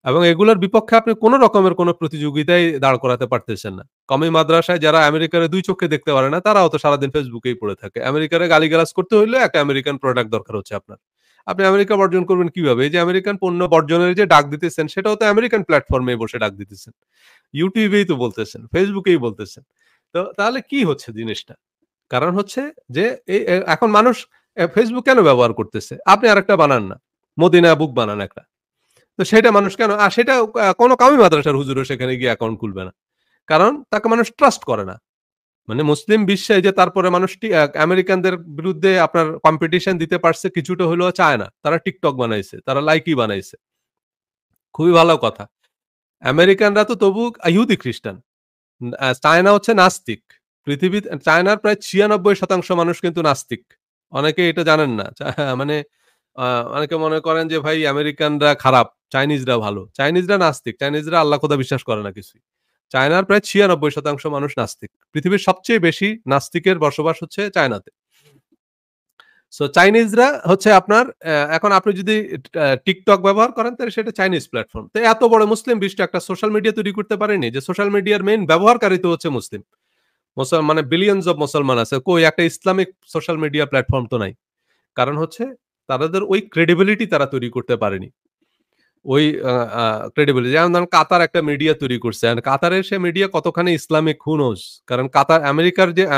A: এবং এগুলোর বিপক্ষে আপনি কোন রকমের কোন প্রতিযোগিতায় দাঁড় করাতে পারতেছেন না। কওমি মাদ্রাসায় যারা আমেরিকারে ২ চোখে দেখতে পারে না, তারাও তো সারাদিন ফেসবুকেই পড়ে থাকে। আমেরিকারে গালিগালাজ করতে হইলে একটা আমেরিকান প্রোডাক্ট দরকার হচ্ছে আপনার। আপনি আমেরিকা বর্জন করবেন কিভাবে? এই যে আমেরিকান পণ্য বর্জনের যে ডাক দিতেছেন, সেটাও তো আমেরিকান প্ল্যাটফর্মে বসে ডাক দিতেছেন। YouTube এই তো বলতেছেন, Facebook এই বলতেছেন। তো তাহলে কি হচ্ছে জিনিসটা? কারণ হচ্ছে যে এখন মানুষ Facebook কেন ব্যবহার করতেছে? আপনি আরেকটা বানান না। মদিনা বুক বানান একটা। তো সেটা মানুষ কেন সেটা কোন কামি মাদ্রাসার হুজুরও সেখানে গিয়ে অ্যাকাউন্ট খুলবে না। কারণ তাকে মানুষ ট্রাস্ট করে না। মানে মুসলিম বিশ্বে যে তারপরে মানুষ আমেরিকানদের বিরুদ্ধে আপনার কম্পিটিশন দিতে পারছে কিছুটা হলেও চায় না। তারা TikTok বানাইছে, তারা লাইকি বানাইছে। খুবই ভালো কথা। আমেরিকানরা তো তবু ইহুদি খ্রিস্টান। চায়না হচ্ছে নাস্তিক। পৃথিবীর চায়নার প্রায় ৯৬% মানুষ কিন্তু নাস্তিক। অনেকে এটা জানেন না। মানে আ অনেকে মনে করেন যে ভাই আমেরিকানরা খারাপ, চাইনিজরা ভালো। চাইনিজরা নাস্তিক। চাইনিজরা আল্লাহ খোদা বিশ্বাস করে না কিছুই। চায়নার প্রায় ৯৬% মানুষ নাস্তিক। পৃথিবীর সবচেয়ে বেশি নাস্তিকের বসবাস হচ্ছে চায়নাতে। সো চাইনিজরা হচ্ছে আপনার এখন আপনি যদি TikTok ব্যবহার করেন তাহলে সেটা চাইনিজ প্ল্যাটফর্ম। তো এত বড় মুসলিম বিশ্ব একটা সোশ্যাল মিডিয়া তৈরি করতে পারেনি যে সোশ্যাল মিডিয়ার মেইন ব্যবহারকারী তো হচ্ছে মুসলিম। মানে বিলিয়নস অফ মুসলমান আছে। কই একটা ইসলামিক সোশ্যাল মিডিয়া প্ল্যাটফর্ম তো নাই। কারণ হচ্ছে তাদের ওই ক্রেডিবিলিটি তারা তৈরি করতে পারেনি। ওই আ আ ক্রেডিবিলিটি যেমন ধরেন কাতার একটা মিডিয়া তৈরি করছে। আর কাতারের সে মিডিয়া কতখানি ইসলামিক who knows? কারণ কাতার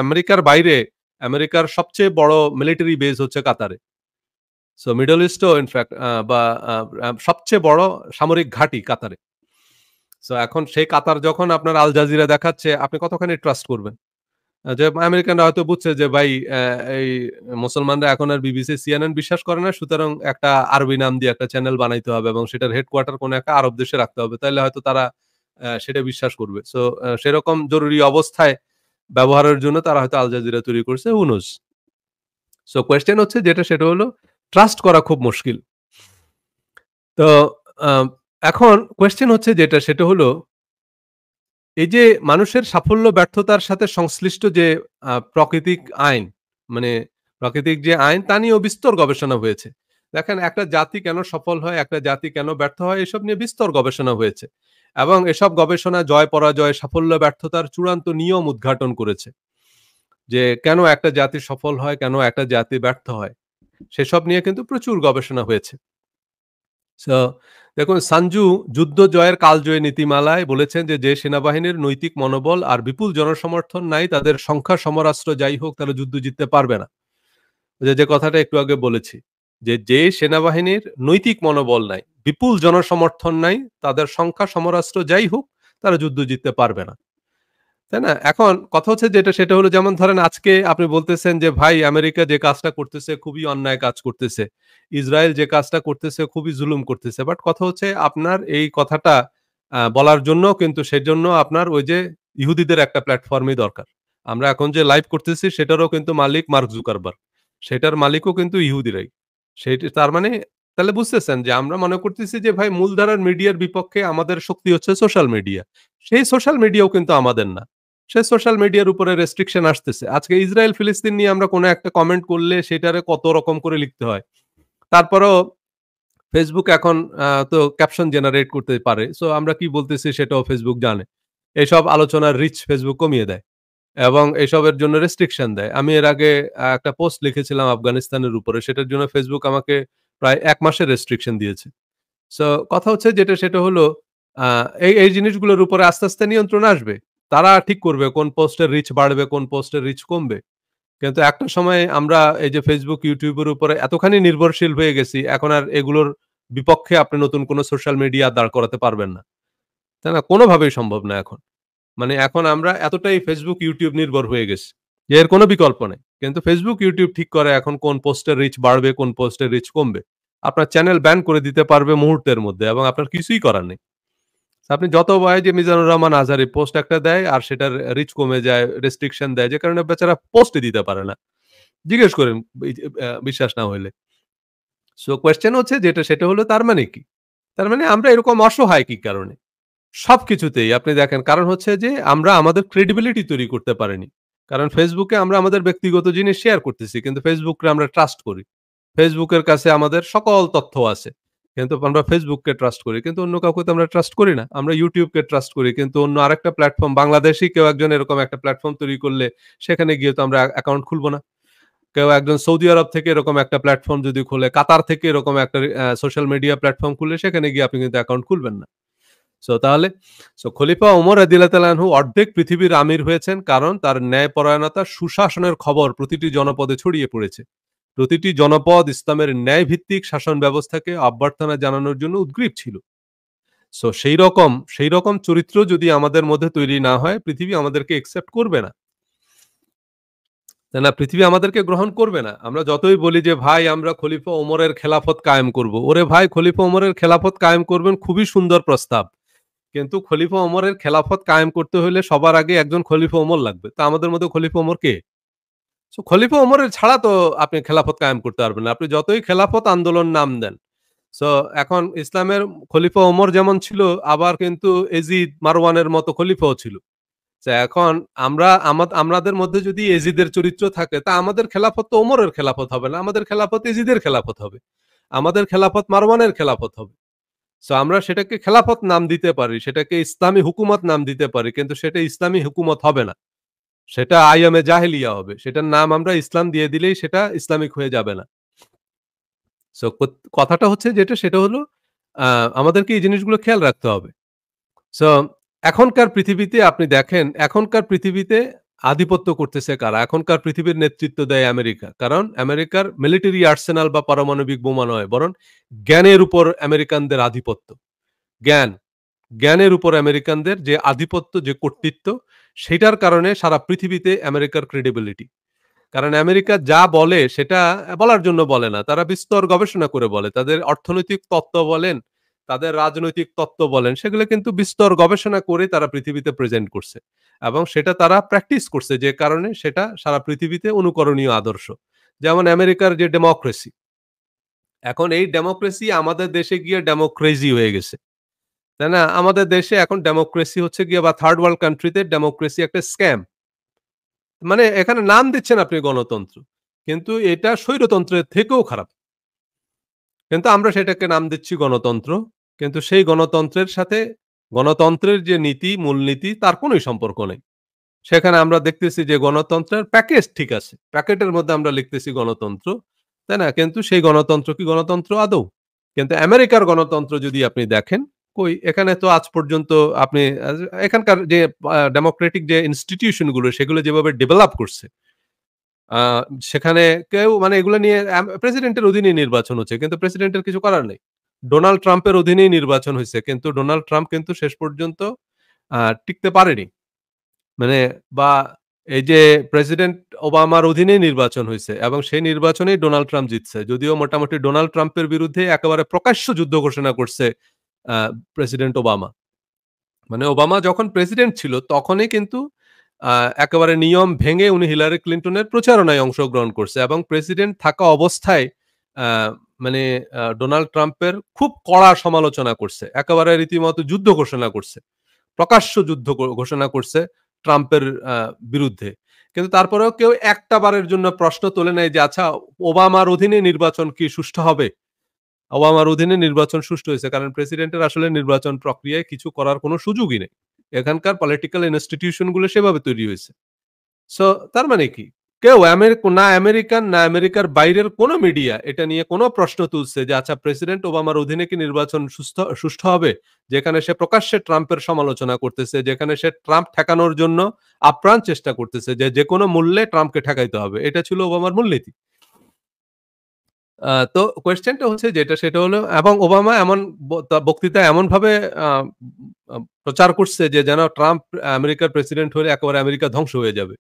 A: আমেরিকার বাইরে আমেরিকার সবচেয়ে বড় মিলিটারি বেস হচ্ছে কাতারে। সো মিডল ইস্টেও ইনফেক্ট বা আ আ সবচেয়ে বড় সামরিক ঘাঁটি কাতারে। সো এখন সেই কাতার যখন আপনার আল জাজিরা দেখাচ্ছে আপনি কতখানি ট্রাস্ট করবেন? যে আমেরিকানরা হয়তো বুঝছে যে ভাই এই মুসলমানরা এখন আর বিবিসি, সিএনএন বিশ্বাস করে না। সুতরাং একটা আরবি নাম দিয়ে একটা চ্যানেল বানাইতে হবে এবং সেটার হেডকোয়ার্টার কোনো একটা আরব দেশে রাখতে হবে। তাইলে হয়তো তারা সেটা বিশ্বাস করবে। সো সেরকম জরুরি অবস্থায় ব্যবহারের জন্য তারা হয়তো আল জাজিরা তৈরি করছে। হু নোস? সো কোয়েশ্চেন হচ্ছে যেটা সেটা হলো ট্রাস্ট করা খুব মুশকিল। তো আ এখন কোয়েশ্চেন হচ্ছে যেটা সেটা হলো এই যে মানুষের সাফল্য ব্যর্থতার সাথে সংশ্লিষ্ট যে প্রাকৃতিক আইন, মানে প্রাকৃতিক যে আইন তা নিয়েও বিস্তর গবেষণা হয়েছে। দেখেন একটা জাতি কেন সফল হয়, একটা জাতি কেন ব্যর্থ হয় এসব নিয়ে বিস্তর গবেষণা হয়েছে। এবং এসব গবেষণা জয় পরাজয়, সাফল্য ব্যর্থতার চূড়ান্ত নিয়ম উদ্ঘাটন করেছে। যে কেন একটা জাতি সফল হয়, কেন একটা জাতি ব্যর্থ হয়। সেসব নিয়ে কিন্তু প্রচুর গবেষণা হয়েছে। সো দেখুন সানজু যুদ্ধ জয়ের কালজয়ী নীতিমালায় বলেছেন যে সেনাবাহিনীর নৈতিক মনোবল আর বিপুল জনসমর্থন নাই তাদের সংখ্যা সমরাস্ত্র যাই হোক তারা যুদ্ধ জিততে পারবে না। যে কথাটা একটু আগে বলেছি যে সেনাবাহিনীর নৈতিক মনোবল নাই, বিপুল জনসমর্থন নাই, তাদের সংখ্যা সমরাস্ত্র যাই হোক তারা যুদ্ধ জিততে পারবে না। তাই না? এখন কথা হচ্ছে যেটা সেটা হলো যেমন ধরেন আজকে আপনি বলতেছেন যে ভাই আমেরিকা যে কাজটা করতেছে খুবই অন্যায় কাজ করতেছে। ইসরায়েল যে কাজটা করতেছে খুবই জুলুম করতেছে। বাট কথা হচ্ছে আপনার এই কথাটা বলার জন্য কিন্তু সেজন্য আপনার ওই যে ইহুদিদের একটা প্ল্যাটফর্মই দরকার। আমরা এখন যে লাইভ করতেছি সেটারও কিন্তু মালিক মার্ক জুকারবার্গ। সেটার মালিকও কিন্তু ইহুদিরাই। তার মানে তাহলে বুঝতেছেন যে আমরা মনে করতেছি যে ভাই মূলধারার মিডিয়ার বিপক্ষে আমাদের শক্তি হচ্ছে সোশ্যাল মিডিয়া। সেই সোশ্যাল মিডিয়াও কিন্তু আমাদের না। সে সোশ্যাল মিডিয়ার উপরে রেস্ট্রিকশন আসতেছে। আজকে ইসরায়েল ফিলিস্তিন নিয়ে আমরা কোনো একটা কমেন্ট করলে সেটারে কত রকম করে লিখতে হয়। তারপরেও Facebook এখন তো ক্যাপশন জেনারেট করতে পারে। সো আমরা কি বলতেছি সেটাও Facebook জানে। এসব আলোচনার রিচ Facebook কমিয়ে দেয় এবং এসবের জন্য রেস্ট্রিকশন দেয়। আমি এর আগে একটা পোস্ট লিখেছিলাম আফগানিস্তানের উপরে। সেটার জন্য Facebook আমাকে প্রায় ১ মাসের রেস্ট্রিকশন দিয়েছে। সো কথা হচ্ছে যেটা সেটা হলো আ এই জিনিসগুলোর উপরে আস্তে, আস্তে নিয়ন্ত্রণ আসবে। তারা ঠিক করবে কোন পোস্টের রিচ বাড়বে, কোন পোস্টের রিচ কমবে। কিন্তু একটা সময় আমরা এই যে Facebook, YouTube এর উপরে এতখানি নির্ভরশীল হয়ে গেছি, এখন আর এগুলোর বিপক্ষে আপনি নতুন কোন সোশ্যাল মিডিয়া দাঁড় করাতে পারবেন না। তাই না? কোনভাবেই সম্ভব না এখন। মানে এখন আমরা এতটাই Facebook, YouTube নির্ভর হয়ে গেছি যে এর কোনো বিকল্প নেই। কিন্তু Facebook, YouTube ঠিক করে এখন কোন পোস্টের রিচ বাড়বে, কোন পোস্টের রিচ কমবে। আপনার চ্যানেল ব্যান করে দিতে পারবে মুহূর্তের মধ্যে এবং আপনার কিছুই করার নেই। আপনি যত ভয় যে মিজানুর রহমান আজহারি পোস্ট একটা দেয় আর সেটার রিচ কমে যায়, রেস্ট্রিকশন দেয় যে কারণে বেচারা পোস্টই দিতে পারে না। জিজ্ঞেস করেন এই যে বিশ্বাস না হইলে। সো কোয়েশ্চেন হচ্ছে যেটা সেটা হলো তার মানে কি? তার মানে আমরা এরকম অসহায় কি কারণে? সবকিছুতেই আপনি দেখেন কারণ হচ্ছে যে আমরা আমাদের ক্রেডিবিলিটি তৈরি করতে পারিনি। কারণ Facebook এ আমরা আমাদের ব্যক্তিগত জিনিস শেয়ার করতেছি। কিন্তু Facebook কে আমরা ট্রাস্ট করি। Facebook এর কাছে আমাদের সকল তথ্য আছে। কিন্তু আমরা Facebook কে ট্রাস্ট করি। কিন্তু অন্য কাউকে তো আমরা ট্রাস্ট করি না। আমরা YouTube কে ট্রাস্ট করি। কিন্তু অন্য আরেকটা প্ল্যাটফর্ম বাংলাদেশী কেউ একজন এরকম একটা প্ল্যাটফর্ম তৈরি করলে সেখানে গিয়ে তো আমরা অ্যাকাউন্ট খুলব না। কেউ একজন সৌদি আরব থেকে এরকম একটা প্ল্যাটফর্ম যদি খোলে, কাতার থেকে এরকম একটা সোশ্যাল মিডিয়া প্ল্যাটফর্ম খুললে সেখানে গিয়ে আপনি কিন্তু অ্যাকাউন্ট খুলবেন না। সো তাহলে খলিফা ওমর রাদিয়াল্লাহু তাআলা আনহু অর্ধেক পৃথিবীর আমির হয়েছেন কারণ তার ন্যায়পরায়ণতা, সুশাসনের খবর প্রতিটি জনপদে ছড়িয়ে পড়েছে। প্রতিটি জনপদ ইসলামের ন্যায়ভিত্তিক শাসন ব্যবস্থাকে অভ্যর্থনা জানানোর জন্য উদগ্রীব ছিল। সো সেই রকম চরিত্র যদি আমাদের মধ্যে তৈরি না হয়, পৃথিবী আমাদেরকে একসেপ্ট করবে না। তাই না? পৃথিবী আমাদেরকে গ্রহণ করবে না। আমরা যতই বলি যে ভাই আমরা খলিফা ওমরের খেলাফত কায়েম করব। ওরে ভাই খলিফা ওমরের খেলাফত কায়েম করবেন খুবই সুন্দর প্রস্তাব। কিন্তু খলিফা ওমরের খেলাফত কায়েম করতে হলে সবার আগে একজন খলিফা ওমর লাগবে। তো আমাদের মধ্যে খলিফা ওমর কে? সো খলিফা ওমরের ছাড়া তো আপনি খেলাফত কায়েম করতে পারবেন না। আপনি যতই খেলাফত আন্দোলন নাম দেন। সো এখন ইসলামের খলিফা ওমর যেমন ছিল আবার কিন্তু এজিদ, মারওয়ানের মতো খলিফাও ছিল। যে এখন আমাদের মধ্যে যদি এজিদের চরিত্র থাকে তা আমাদের খেলাফত তো ওমরের খেলাফত হবে না। আমাদের খেলাফত এজিদের খেলাফত হবে। আমাদের খেলাফত মারওয়ানের খেলাফত হবে। সো আমরা সেটাকে খেলাফত নাম দিতে পারি, সেটাকে ইসলামী হুকুমত নাম দিতে পারি। কিন্তু সেটা ইসলামী হুকুমত হবে না। সেটা আইয়ামে জাহেলিয়া হবে। সেটার নাম আমরা ইসলাম দিয়ে দিলেই সেটা ইসলামিক হয়ে যাবে না। সো কথাটা হচ্ছে যেটা সেটা হলো আ আমাদেরকে এই জিনিসগুলো খেয়াল রাখতে হবে। সো এখনকার পৃথিবীতে আপনি দেখেন, এখনকার পৃথিবীতে আধিপত্য করতেছে কারা? এখনকার পৃথিবীর নেতৃত্ব দেয় আমেরিকা। কারণ আমেরিকার মিলিটারি আর্সেনাল বা পারমাণবিক বোমা নয়, বরং জ্ঞানের উপর আমেরিকানদের আধিপত্য। জ্ঞান, জ্ঞানের উপর আমেরিকানদের যে আধিপত্য, যে কর্তৃত্ব, সেটার কারণে সারা পৃথিবীতে আমেরিকার ক্রেডিবিলিটি। কারণ আমেরিকা যা বলে সেটা বলার জন্য বলে না। তারা বিস্তর গবেষণা করে বলে। তাদের অর্থনৈতিক তত্ত্ব বলেন, তাদের রাজনৈতিক তত্ত্ব বলেন, সেগুলো কিন্তু বিস্তর গবেষণা করে তারা পৃথিবীতে প্রেজেন্ট করছে। এবং সেটা তারা প্র্যাকটিস করছে যে কারণে সেটা সারা পৃথিবীতে অনুকরণীয় আদর্শ। যেমন আমেরিকার যে ডেমোক্রেসি, এখন এই ডেমোক্রেসি আমাদের দেশে গিয়ে ডেমোক্রেসি হয়ে গেছে। তাই না? আমাদের দেশে এখন ডেমোক্রেসি হচ্ছে গিয়ে বা থার্ড ওয়ার্ল্ড কান্ট্রিতে ডেমোক্রেসি একটা স্ক্যাম। মানে এখানে নাম দিচ্ছেন আপনি গণতন্ত্র। কিন্তু এটা স্বৈরতন্ত্রের থেকেও খারাপ। কিন্তু আমরা সেটাকে নাম দিচ্ছি গণতন্ত্র। কিন্তু সেই গণতন্ত্রের সাথে গণতন্ত্রের যে নীতি, মূলনীতি তার কোনই সম্পর্ক নেই। সেখানে আমরা দেখতেছি যে গণতন্ত্রের প্যাকেজ ঠিক আছে। প্যাকেটের মধ্যে আমরা লিখতেছি গণতন্ত্র। তাই না? কিন্তু সেই গণতন্ত্র কি গণতন্ত্র আদৌ? কিন্তু আমেরিকার গণতন্ত্র যদি আপনি দেখেন, কই এখানে তো আজ পর্যন্ত আপনি এখানকার যে ডেমোক্রেটিক যে ইনস্টিটিউশন গুলো সেগুলো যেভাবে ডেভেলপ করছে, আ সেখানে কেউ মানে এগুলো নিয়ে প্রেসিডেন্টের অধীনেই নির্বাচন হচ্ছে। কিন্তু প্রেসিডেন্টের কিছু করার নেই। ডোনাল্ড ট্রাম্পের অধীনেই নির্বাচন হইছে। কিন্তু ডোনাল্ড ট্রাম্প কিন্তু শেষ পর্যন্ত টিকতে পারেনি। মানে বা এই যে প্রেসিডেন্ট ওবামার অধীনেই নির্বাচন হইছে এবং সেই নির্বাচনেই ডোনাল্ড ট্রাম্প জিতছে। যদিও মোটামুটি ডোনাল্ড ট্রাম্পের বিরুদ্ধে একেবারে প্রকাশ্য যুদ্ধ ঘোষণা করছে আ প্রেসিডেন্ট ওবামা। মানে ওবামা যখন প্রেসিডেন্ট ছিল তখনই কিন্তু আ একেবারে নিয়ম ভেঙে উনি হিলারি ক্লিনটনের প্রচারণায় অংশগ্রহণ করছে এবং প্রেসিডেন্ট থাকা অবস্থায় আ মানে ডোনাল্ড ট্রাম্পের খুব কড়া সমালোচনা করছে। একেবারে রীতিমতো যুদ্ধ ঘোষণা করছে। প্রকাশ্য যুদ্ধ ঘোষণা করছে ট্রাম্পের বিরুদ্ধে। কিন্তু তারপরেও কেউ একটা বারের জন্য প্রশ্ন তোলে নাই যে আচ্ছা ওবামার অধীনে নির্বাচন কি সুষ্ঠু হবে? ওবামার অধীনে নির্বাচন সুষ্ঠু হয়েছে। কারণ প্রেসিডেন্টের আসলে নির্বাচন প্রক্রিয়ায় কিছু করার কোন সুযোগই নেই। এখানকার পলিটিক্যাল ইনস্টিটিউশন গুলো সেভাবে তৈরি হয়েছে। সো তার মানে কি? কেউ না আমেরিকান না আমেরিকার বাইরের কোন মিডিয়া এটা নিয়ে কোন প্রশ্ন তুলছে যে আচ্ছা প্রেসিডেন্ট ওবামার অধীনে কি নির্বাচন সুষ্ঠু হবে? যেখানে সে প্রকাশ্যে ট্রাম্পের সমালোচনা করতেছে, যেখানে সে ট্রাম্প ঠেকানোর জন্য আপ্রাণ চেষ্টা করতেছে যে যেকোনো মূল্যে ট্রাম্পকে ঠেকাইতে হবে। এটা ছিল ওবামার মূলনীতি। তো কোয়েশ্চেনটা হচ্ছে যেটা সেটা হলো এবং ওবামা এমন তার বক্তৃতায় এমনভাবে আ আ প্রচার করছে যে যেন ট্রাম্প আমেরিকার প্রেসিডেন্ট হলে একেবারে আমেরিকা ধ্বংস হয়ে যাবে।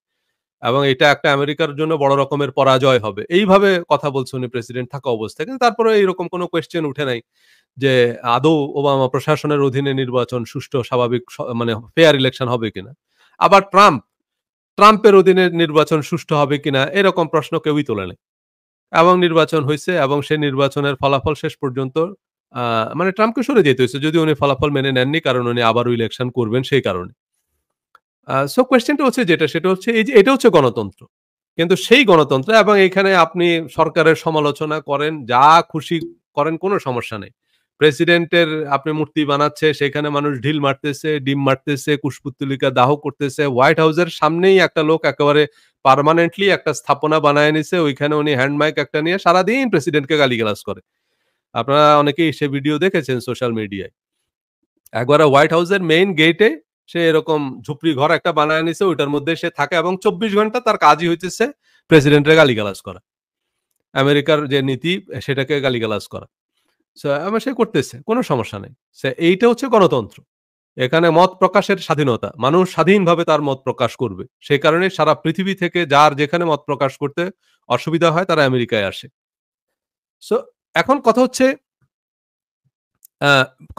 A: এবং এটা একটা আমেরিকার জন্য বড় রকমের পরাজয় হবে। এইভাবে কথা বলছে উনি প্রেসিডেন্ট থাকা অবস্থায়। কিন্তু তারপরেও এইরকম কোনো কোয়েশ্চেন উঠে নাই যে আদৌ ওবামা প্রশাসনের অধীনে নির্বাচন সুষ্ঠু স্বাভাবিক মানে ফেয়ার ইলেকশন হবে কিনা। আবার ট্রাম্পের অধীনে নির্বাচন সুষ্ঠু হবে কিনা এরকম প্রশ্ন কেউই তোলে নাই। এবং নির্বাচন হইছে এবং সেই নির্বাচনের ফলাফল শেষ পর্যন্ত আ মানে ট্রাম্পকে সরে যেতে হইছে। যদিও উনি ফলাফল মেনে নেননি কারণ উনি আবারও ইলেকশন করবেন সেই কারণে। সো কোয়েশ্চেনটা হচ্ছে যেটা সেটা হচ্ছে এই যে এটা হচ্ছে গণতন্ত্র। কিন্তু সেই গণতন্ত্র এবং এখানে আপনি সরকারের সমালোচনা করেন, যা খুশি করেন কোনো সমস্যা নেই। প্রেসিডেন্টের আপনি মূর্তি বানাচ্ছে, সেখানে মানুষ ঢিল মারতেছে, ডিম মারতেছে, কুশপুত্তলিকা দাহ করতেছে। হোয়াইট হাউসের সামনেই একটা লোক একেবারে পার্মানেন্টলি একটা স্থাপনা বানায় নিছে। ওইখানে উনি হ্যান্ড মাইক একটা নিয়ে সারাদিন প্রেসিডেন্টকে গালিগালাজ করে। আপনারা অনেকেই সে ভিডিও দেখেছেন সোশ্যাল মিডিয়ায়। একবারে হোয়াইট হাউসের মেইন গেইটে সে এরকম ঝুপড়ি ঘর একটা বানায় নিছে, ওইটার মধ্যে সে থাকে এবং ২৪ ঘন্টা তার কাজই হইতেছে প্রেসিডেন্টের গালিগালাজ করা। আমেরিকার যে নীতি সেটাকে গালিগালাজ করা। সো এবং সে করতেছে। কোন সমস্যা নাই। এইটা হচ্ছে গণতন্ত্র। এখানে মত প্রকাশের স্বাধীনতা। মানুষ স্বাধীনভাবে তার মত প্রকাশ করবে। সেই কারণে সারা পৃথিবী থেকে যার যেখানে মত প্রকাশ করতে অসুবিধা হয় তারা আমেরিকায় আসে। সো এখন আ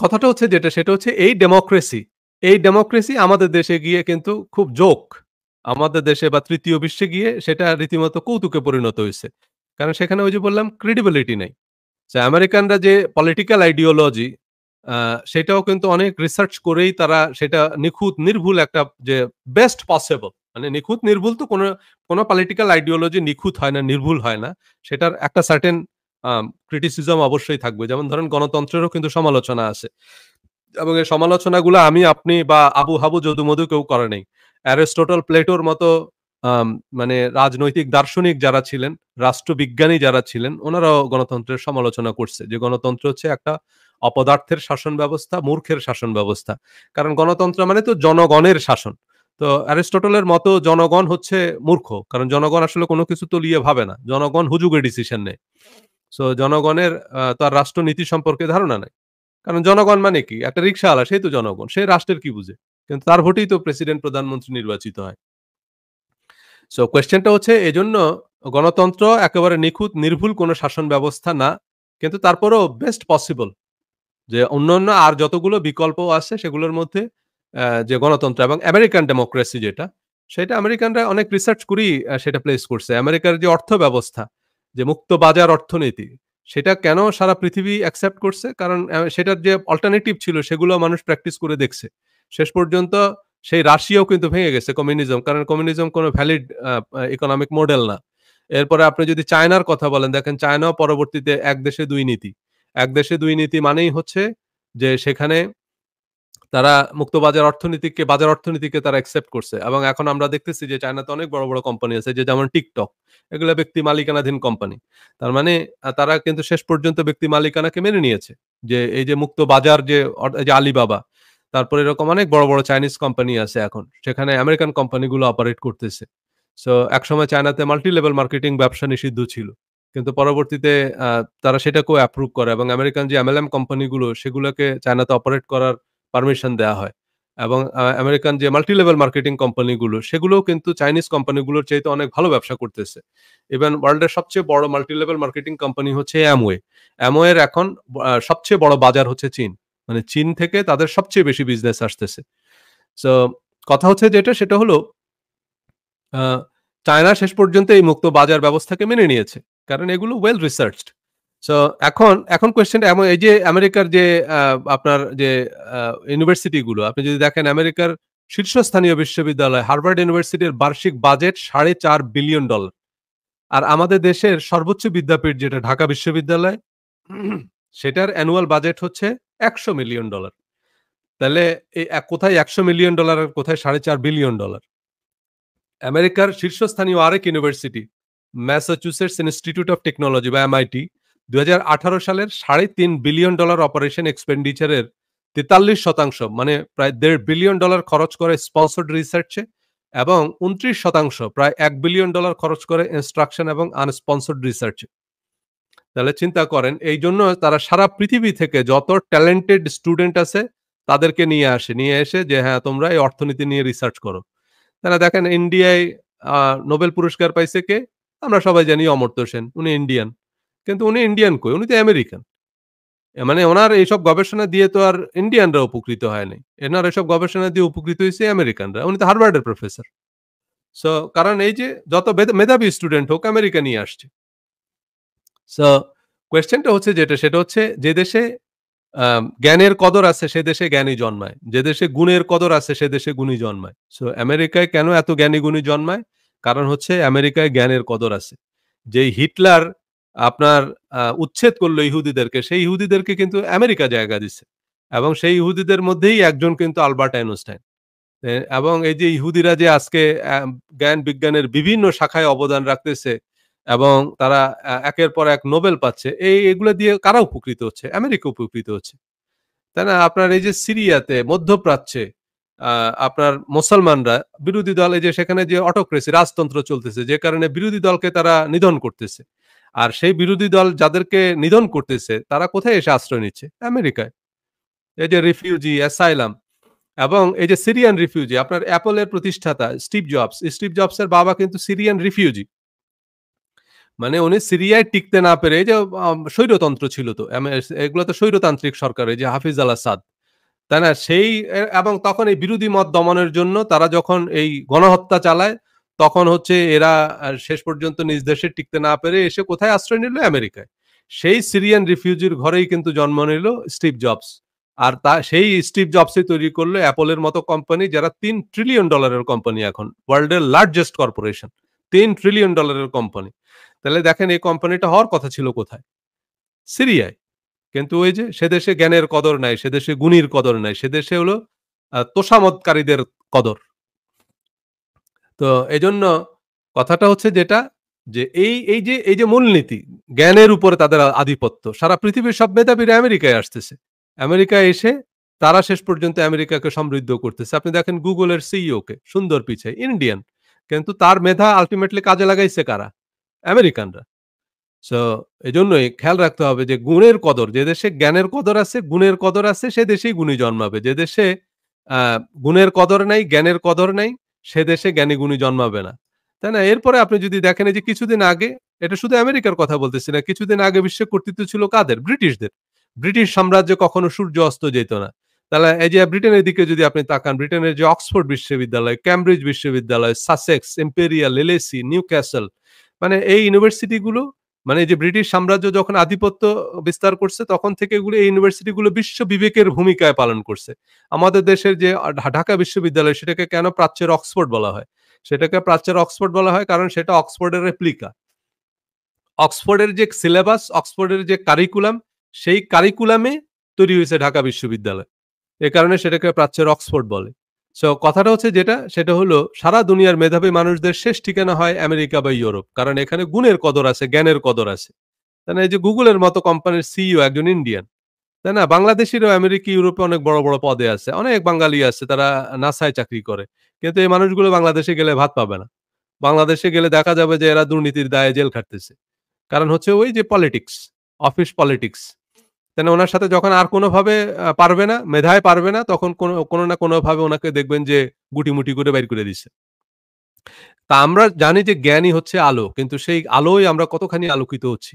A: কথাটা হচ্ছে যেটা সেটা হচ্ছে এই ডেমোক্রেসি আমাদের দেশে গিয়ে কিন্তু খুব জোক। আমাদের দেশে বা তৃতীয় বিশ্বে গিয়ে সেটা রীতিমতো কৌতুকে পরিণত হইছে। কারণ সেখানে ওই যে বললাম ক্রেডিবিলিটি নাই। আমেরিকানরা যে পলিটিক্যাল আইডিওলজি আ সেটাও কিন্তু অনেক রিসার্চ করেই তারা সেটা নিখুঁত নির্ভুল একটা যে বেস্ট পসিবল মানে নিখুঁত নির্ভুল তো কোন পলিটিক্যাল আইডিওলজি নিখুঁত হয় না, নির্ভুল হয় না। সেটার একটা সার্টেন ক্রিটিসিজম অবশ্যই থাকবে। যেমন ধরেন গণতন্ত্রেরও কিন্তু সমালোচনা আছে। এবং এই সমালোচনাগুলো আমি আপনি বা আবু-হাবু যদু-মধু কেউ করে নাই। অ্যারিস্টটল, প্লেটোর মতো আম মানে রাজনৈতিক দার্শনিক যারা ছিলেন, রাষ্ট্রবিজ্ঞানী যারা ছিলেন, উনারাও গণতন্ত্রের সমালোচনা করছে। যে গণতন্ত্র হচ্ছে একটা অপদার্থের শাসন ব্যবস্থা, মূর্খের শাসন ব্যবস্থা। কারণ গণতন্ত্র মানে তো জনগণের শাসন। তো অ্যারিস্টটলের মতো জনগণ হচ্ছে মূর্খ। কারণ জনগণ আসলে কোন কিছু তলিয়ে ভাবে না। জনগণ হুজুগে ডিসিশন নেয়। সো জনগণের তার রাষ্ট্রনীতি সম্পর্কে ধারণা নাই। কারণ জনগণ মানে কি? একটা রিক্শাওয়ালা সেই তো জনগণ। সে রাষ্ট্রের কি বুঝে? কিন্তু তার ভোটেই তো প্রেসিডেন্ট প্রধানমন্ত্রী নির্বাচিত হয়। সো কোয়েশ্চেনটা হচ্ছে এজন্য গণতন্ত্র একেবারে নিখুঁত নির্ভুল কোনো শাসন ব্যবস্থা না। কিন্তু তারপরেও বেস্ট পসিবল যে অন্যান্য আর যতগুলো বিকল্প আছে সেগুলোর মধ্যে যে গণতন্ত্র এবং আমেরিকান ডেমোক্রেসি যেটা, সেটা আমেরিকানরা অনেক রিসার্চ করেই সেটা প্লেস করছে। আমেরিকার যে অর্থ ব্যবস্থা, যে মুক্ত বাজার অর্থনীতি, সেটা কেন সারা পৃথিবী অ্যাকসেপ্ট করছে? কারণ সেটার যে অল্টারনেটিভ ছিল সেগুলো মানুষ প্র্যাকটিস করে দেখছে। শেষ পর্যন্ত সেই রাশিয়াও কিন্তু ভেঙে গেছে কমিউনিজম। কারণ কমিউনিজম কোনো ভ্যালিড ইকোনমিক মডেল না। এরপরে আপনি যদি চায়নার কথা বলেন, দেখেন চায়নাও পরবর্তীতে এক দেশে ২ নীতি। এক দেশে ২ নীতি মানেই হচ্ছে যে সেখানে তারা মুক্তবাজার বাজার অর্থনীতিকে তারা অ্যাকসেপ্ট করছে এবং এখন আমরা দেখতেছি যে চায়নাতে অনেক বড়, বড় কোম্পানি আছে যে যেমন TikTok এগুলা ব্যক্তি মালিকানাধীন কোম্পানি। তার মানে তারা কিন্তু শেষ পর্যন্ত ব্যক্তি মালিকানাকে মেনে নিয়েছে। যে এই যে মুক্ত বাজার যে এই যে Alibaba, তারপরে এরকম অনেক বড়, বড় চাইনিজ কোম্পানি আছে এখন। সেখানে আমেরিকান কোম্পানিগুলো অপারেট করতেছে। সো একসময় চায়নাতে মাল্টি লেভেল মার্কেটিং ব্যবসা নিষিদ্ধ ছিল। কিন্তু পরবর্তীতে আ তারা সেটাকেও অ্যাপ্রুভ করে এবং আমেরিকান যে MLM কোম্পানিগুলো সেগুলোকে চায়নাতে অপারেট করার পারমিশন দেয়া হয়। এবং আমেরিকান যে মাল্টি লেভেল মার্কেটিং কোম্পানিগুলো সেগুলোও কিন্তু চাইনিজ কোম্পানিগুলোর চাইতে অনেক ভালো ব্যবসা করতেছে। ইভেন ওয়ার্ল্ডের সবচেয়ে বড় মাল্টি লেভেল মার্কেটিং কোম্পানি হচ্ছে Amway। Amway এর এখন সবচেয়ে বড় বাজার হচ্ছে চীন। মানে চীন থেকে তাদের সবচেয়ে বেশি বিজনেস আসতেছে। সো কথা হচ্ছে যেটা সেটা হলো আ চায়না শেষ পর্যন্ত এই মুক্ত বাজার ব্যবস্থাকে মেনে নিয়েছে। কারণ এগুলো ওয়েল রিসার্চড। সো এখন কোয়েশ্চেনটা এমন এই যে আমেরিকার যে আ আপনার যে আ ইউনিভার্সিটি গুলো আপনি যদি দেখেন আমেরিকার শীর্ষস্থানীয় বিশ্ববিদ্যালয় হার্ভার্ড ইউনিভার্সিটির বার্ষিক বাজেট $4.5 বিলিয়ন। আর আমাদের দেশের সর্বোচ্চ বিদ্যাপীঠ যেটা ঢাকা বিশ্ববিদ্যালয় সেটার অ্যানুয়াল বাজেট হচ্ছে $100 মিলিয়ন। তাহলে কোথায় $100 মিলিয়ন আর কোথায় $4.5 বিলিয়ন? আমেরিকার শীর্ষস্থানীয় আরেক university Massachusetts institute of technology বা MIT ২০১৮ সালের $3.৫ বিলিয়ন অপারেশন এক্সপেন্ডিচারের ৪৩% মানে প্রায় $১.৫ বিলিয়ন খরচ করে স্পন্সরড রিসার্চে এবং ২৯% প্রায় $1 বিলিয়ন খরচ করে ইনস্ট্রাকশন এবং আনস্পন্সরড রিসার্চে। তাহলে চিন্তা করেন এইজন্য তারা সারা পৃথিবী থেকে যত ট্যালেন্টেড স্টুডেন্ট আছে তাদেরকে নিয়ে এসে যে হ্যাঁ, তোমরা এই অর্থনীতি নিয়ে রিসার্চ করো। তারা দেখেন ইন্ডিয়ায় আ নোবেল পুরস্কার পাইছে কে? আমরা সবাই জানি অমর্ত্য সেন। উনি ইন্ডিয়ান। কিন্তু উনি ইন্ডিয়ান কই? উনি তো আমেরিকান। মানে উনার এইসব গবেষণা দিয়ে তো আর ইন্ডিয়ানরা উপকৃত হয় নাই। এনার এসব গবেষণা দিয়ে উপকৃত হইছে আমেরিকানরা। উনি তো হার্ভার্ডের প্রফেসর। সো কারণ এই যে যত মেধাবী স্টুডেন্ট হোক আমেরিকা নিয়ে আসছে। সো কোয়েশ্চেনটা হচ্ছে যেটা সেটা হচ্ছে যে দেশে জ্ঞানের কদর আছে সে দেশে জ্ঞানী জন্মায়। যে দেশে গুণের কদর আছে সে দেশে গুণী জন্মায়। সো আমেরিকায় কেন এত জ্ঞানী গুণী জন্মায়? কারণ হচ্ছে আমেরিকায় জ্ঞানের কদর আছে। যেই হিটলার আপনার উচ্ছেদ করল ইহুদিদেরকে, সেই ইহুদিদেরকে কিন্তু আমেরিকা জায়গা দিছে। এবং সেই ইহুদিদের মধ্যেই একজন কিন্তু আলবার্ট আইনস্টাইন। এবং এই যে ইহুদিরা যে আজকে জ্ঞান বিজ্ঞানের বিভিন্ন শাখায় অবদান রাখতেছে এবং তারা একের পর এক নোবেল পাচ্ছে। এগুলা দিয়ে কারা উপকৃত হচ্ছে? আমেরিকা উপকৃত হচ্ছে। তাই না? আপনার এই যে সিরিয়াতে, মধ্যপ্রাচ্যে আ আপনার মুসলমানরা বিরোধী দল এই যে সেখানে যে অটোক্রেসি রাজতন্ত্র চলতেছে যে কারণে বিরোধী দলকে তারা নিধন করতেছে। আর সেই বিরোধী দল যাদেরকে নিধন করতেছে তারা কোথায় এসে আশ্রয় নিচ্ছে? আমেরিকায়। এই যে রিফিউজি, অ্যাসাইলাম এবং এই যে সিরিয়ান রিফিউজি আপনার Apple এর প্রতিষ্ঠাতা স্টিভ জবসের বাবা কিন্তু সিরিয়ান রিফিউজি। মানে উনি সিরিয়ায় টিকতে না পেরে এই যে স্বৈরতন্ত্র ছিল তো। এগুলো তো স্বৈরতান্ত্রিক সরকার এই যে হাফিজ আল আসাদ। তাই না? সেই এবং তখন এই বিরোধী মত দমনের জন্য তারা যখন এই গণহত্যা চালায়, তখন হচ্ছে এরা শেষ পর্যন্ত নিজ দেশে টিকতে না পেরে এসে কোথায় আশ্রয় নিল? আমেরিকায়। সেই সিরিয়ান রিফিউজির ঘরেই কিন্তু জন্ম নিল স্টিভ জবস। আর সেই স্টিভ জবসই তৈরি করলো Apple এর মতো কোম্পানি যারা $3 ট্রিলিয়ন এর কোম্পানি এখন। ওয়ার্ল্ডের লার্জেস্ট কর্পোরেশন। $3 ট্রিলিয়ন এর কোম্পানি। তাহলে দেখেন এই কোম্পানিটা হওয়ার কথা ছিল কোথায়? সিরিয়ায়। কিন্তু ওই যে সে দেশে জ্ঞানের কদর নাই, সে দেশে গুণীর কদর নাই। সে দেশে হলো তোষামোদকারীদের কদর। তো এজন্য কথাটা হচ্ছে যেটা যে এই যে মূলনীতি, জ্ঞানের উপরে তাদের আধিপত্য। সারা পৃথিবীর সব মেধাবীরা আমেরিকায় আসতেছে। আমেরিকায় এসে তারা শেষ পর্যন্ত আমেরিকাকে সমৃদ্ধ করতেছে। আপনি দেখেন Google এর সিইও কে সুন্দর পিচাই, ইন্ডিয়ান। কিন্তু তার মেধা আল্টিমেটলি কাজে লাগাইছে কারা? আমেরিকানরা। সো এজন্যই খেয়াল রাখতে হবে যে গুণের কদর যে দেশে জ্ঞানের কদর আছে, গুণের কদর আছে সে দেশেই গুণী জন্মাবে। যে দেশে আ গুণের কদর নাই, জ্ঞানের কদর নাই, সে দেশে জ্ঞানী গুণী জন্মাবে না। তাই না? এরপরে আপনি যদি দেখেন এই যে কিছুদিন আগে, এটা শুধু আমেরিকার কথা বলতেছি না, কিছুদিন আগে বিশ্বে কর্তৃত্ব ছিল কাদের? ব্রিটিশদের। ব্রিটিশ সাম্রাজ্যে কখনো সূর্য অস্ত যেত না। তাহলে এই যে ব্রিটেনের দিকে যদি আপনি তাকান, ব্রিটেনের যে অক্সফোর্ড বিশ্ববিদ্যালয়, ক্যামব্রিজ বিশ্ববিদ্যালয়, সাসেক্স, ইম্পেরিয়াল, লিলেসি, নিউক্যাসল, মানে এই ইউনিভার্সিটি গুলো, মানে এই যে ব্রিটিশ সাম্রাজ্য যখন আধিপত্য বিস্তার করছে তখন থেকে এগুলো, এই ইউনিভার্সিটি গুলো বিশ্ব বিবেকের ভূমিকায় পালন করছে। আমাদের দেশের যে ঢাকা বিশ্ববিদ্যালয়, সেটাকে কেন প্রাচ্যের অক্সফোর্ড বলা হয়? সেটাকে প্রাচ্যের অক্সফোর্ড বলা হয় কারণ সেটা অক্সফোর্ডের রেপ্লিকা। অক্সফোর্ডের যে সিলেবাস, অক্সফোর্ডের যে কারিকুলাম, সেই কারিকুলামে তৈরি হয়েছে ঢাকা বিশ্ববিদ্যালয়। এ কারণে সেটাকে প্রাচ্যের অক্সফোর্ড বলে। সো কথাটা হচ্ছে যেটা, সেটা হলো সারা দুনিয়ার মেধাবী মানুষদের শেষ ঠিকানা হয় আমেরিকা বা ইউরোপ। কারণ এখানে গুণের কদর আছে, জ্ঞানের কদর আছে। তাই না? এই যে গুগলের মতো কোম্পানির সিইও একজন ইন্ডিয়ান। তাই না? বাংলাদেশিরাও আমেরিকা, ইউরোপে অনেক বড়, বড় পদে আছে। অনেক বাঙালি আছে, তারা নাসায় চাকরি করে। কিন্তু এই মানুষগুলো বাংলাদেশে গেলে ভাত পাবে না। বাংলাদেশে গেলে দেখা যাবে যে এরা দুর্নীতির দায়ে জেল খাটতেছে। কারণ হচ্ছে ওই যে পলিটিক্স, অফিস পলিটিক্স। তাই না? উনার সাথে যখন আর কোনোভাবে পারবে না, মেধায় পারবে না, তখন কোনো না কোনোভাবে উনাকে দেখবেন যে গুটিমুটি করে বাইর করে দিছে। তা আমরা জানি যে জ্ঞানই হচ্ছে আলো। কিন্তু সেই আলোয় আমরা কতখানি আলোকিত হচ্ছি?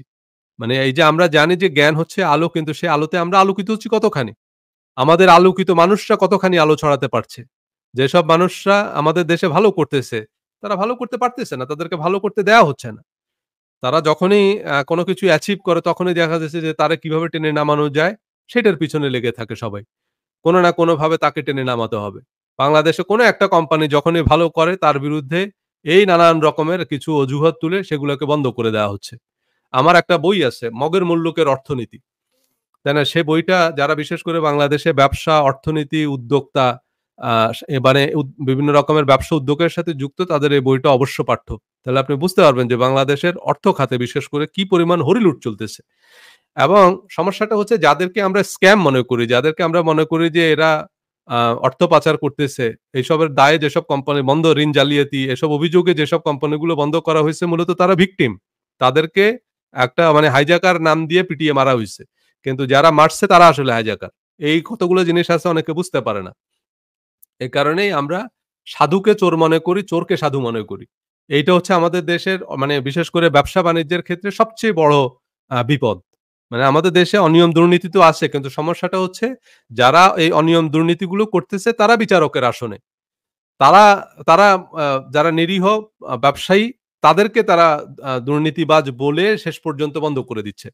A: মানে এই যে আমরা জানি যে জ্ঞান হচ্ছে আলো, কিন্তু সেই আলোতে আমরা আলোকিত হচ্ছি কতখানি? আমাদের আলোকিত মানুষরা কতখানি আলো ছড়াতে পারছে? যেসব মানুষরা আমাদের দেশে ভালো করতেছে, তারা ভালো করতে পারতেছে না। তাদেরকে ভালো করতে দেয়া হচ্ছে না। তারা যখনই কোনো কিছু অ্যাচিভ করে তখনই দেখা যাচ্ছে যে তারে কিভাবে টেনে নামানো যায় সেটার পিছনে লেগে থাকে সবাই। কোনো না কোনোভাবে তাকে টেনে নামাতে হবে। বাংলাদেশে কোনো একটা কোম্পানি যখনই ভালো করে তার বিরুদ্ধে এই নানান রকমের কিছু অজুহাত তুলে সেগুলোকে বন্ধ করে দেওয়া হচ্ছে। আমার একটা বই আছে, 'মগের মুল্লুকের অর্থনীতি'। তাই না? সে বইটা যারা বিশেষ করে বাংলাদেশে ব্যবসা, অর্থনীতি, উদ্যোক্তা, আ এবারে বিভিন্ন রকমের ব্যবসা উদ্যোগের সাথে যুক্ত, তাদের এই বইটা অবশ্য পাঠ্য। তাহলে আপনি বুঝতে পারবেন যে বাংলাদেশের অর্থ খাতে বিশেষ করে কি পরিমাণ হরিলুট চলতেছে। এবং সমস্যাটা হচ্ছে যাদেরকে আমরা স্ক্যাম মনে করি, যাদেরকে আমরা মনে করি যে এরা আ অর্থ পাচার করতেছে, এইসবের দায়ে যেসব কোম্পানি বন্ধ, ঋণ জালিয়াতি, এসব অভিযোগে যেসব কোম্পানিগুলো বন্ধ করা হইছে মূলত তারা ভিকটিম। তাদেরকে একটা মানে হাইজ্যাকার নাম দিয়ে পিটিয়ে মারা হইছে। কিন্তু যারা মারছে তারা আসলে হাইজ্যাকার। এই কতগুলো জিনিস আছে, অনেকে বুঝতে পারে না। এ কারণেই আমরা সাধুকে চোর মনে করি, চোরকে সাধু মনে করি। এইটা হচ্ছে আমাদের দেশের মানে বিশেষ করে ব্যবসা-বাণিজ্যের ক্ষেত্রে সবচেয়ে বড় বিপদ। মানে আমাদের দেশে অনিয়ম দুর্নীতি তো আছে, কিন্তু সমস্যাটা হচ্ছে যারা এই অনিয়ম দুর্নীতিগুলো করতেছে তারা বিচারকের আসনে। তারা তারা আ যারা নিরীহ ব্যবসায়ী, তাদেরকে তারা দুর্নীতিবাজ বলে শেষ পর্যন্ত বন্ধ করে দিচ্ছে।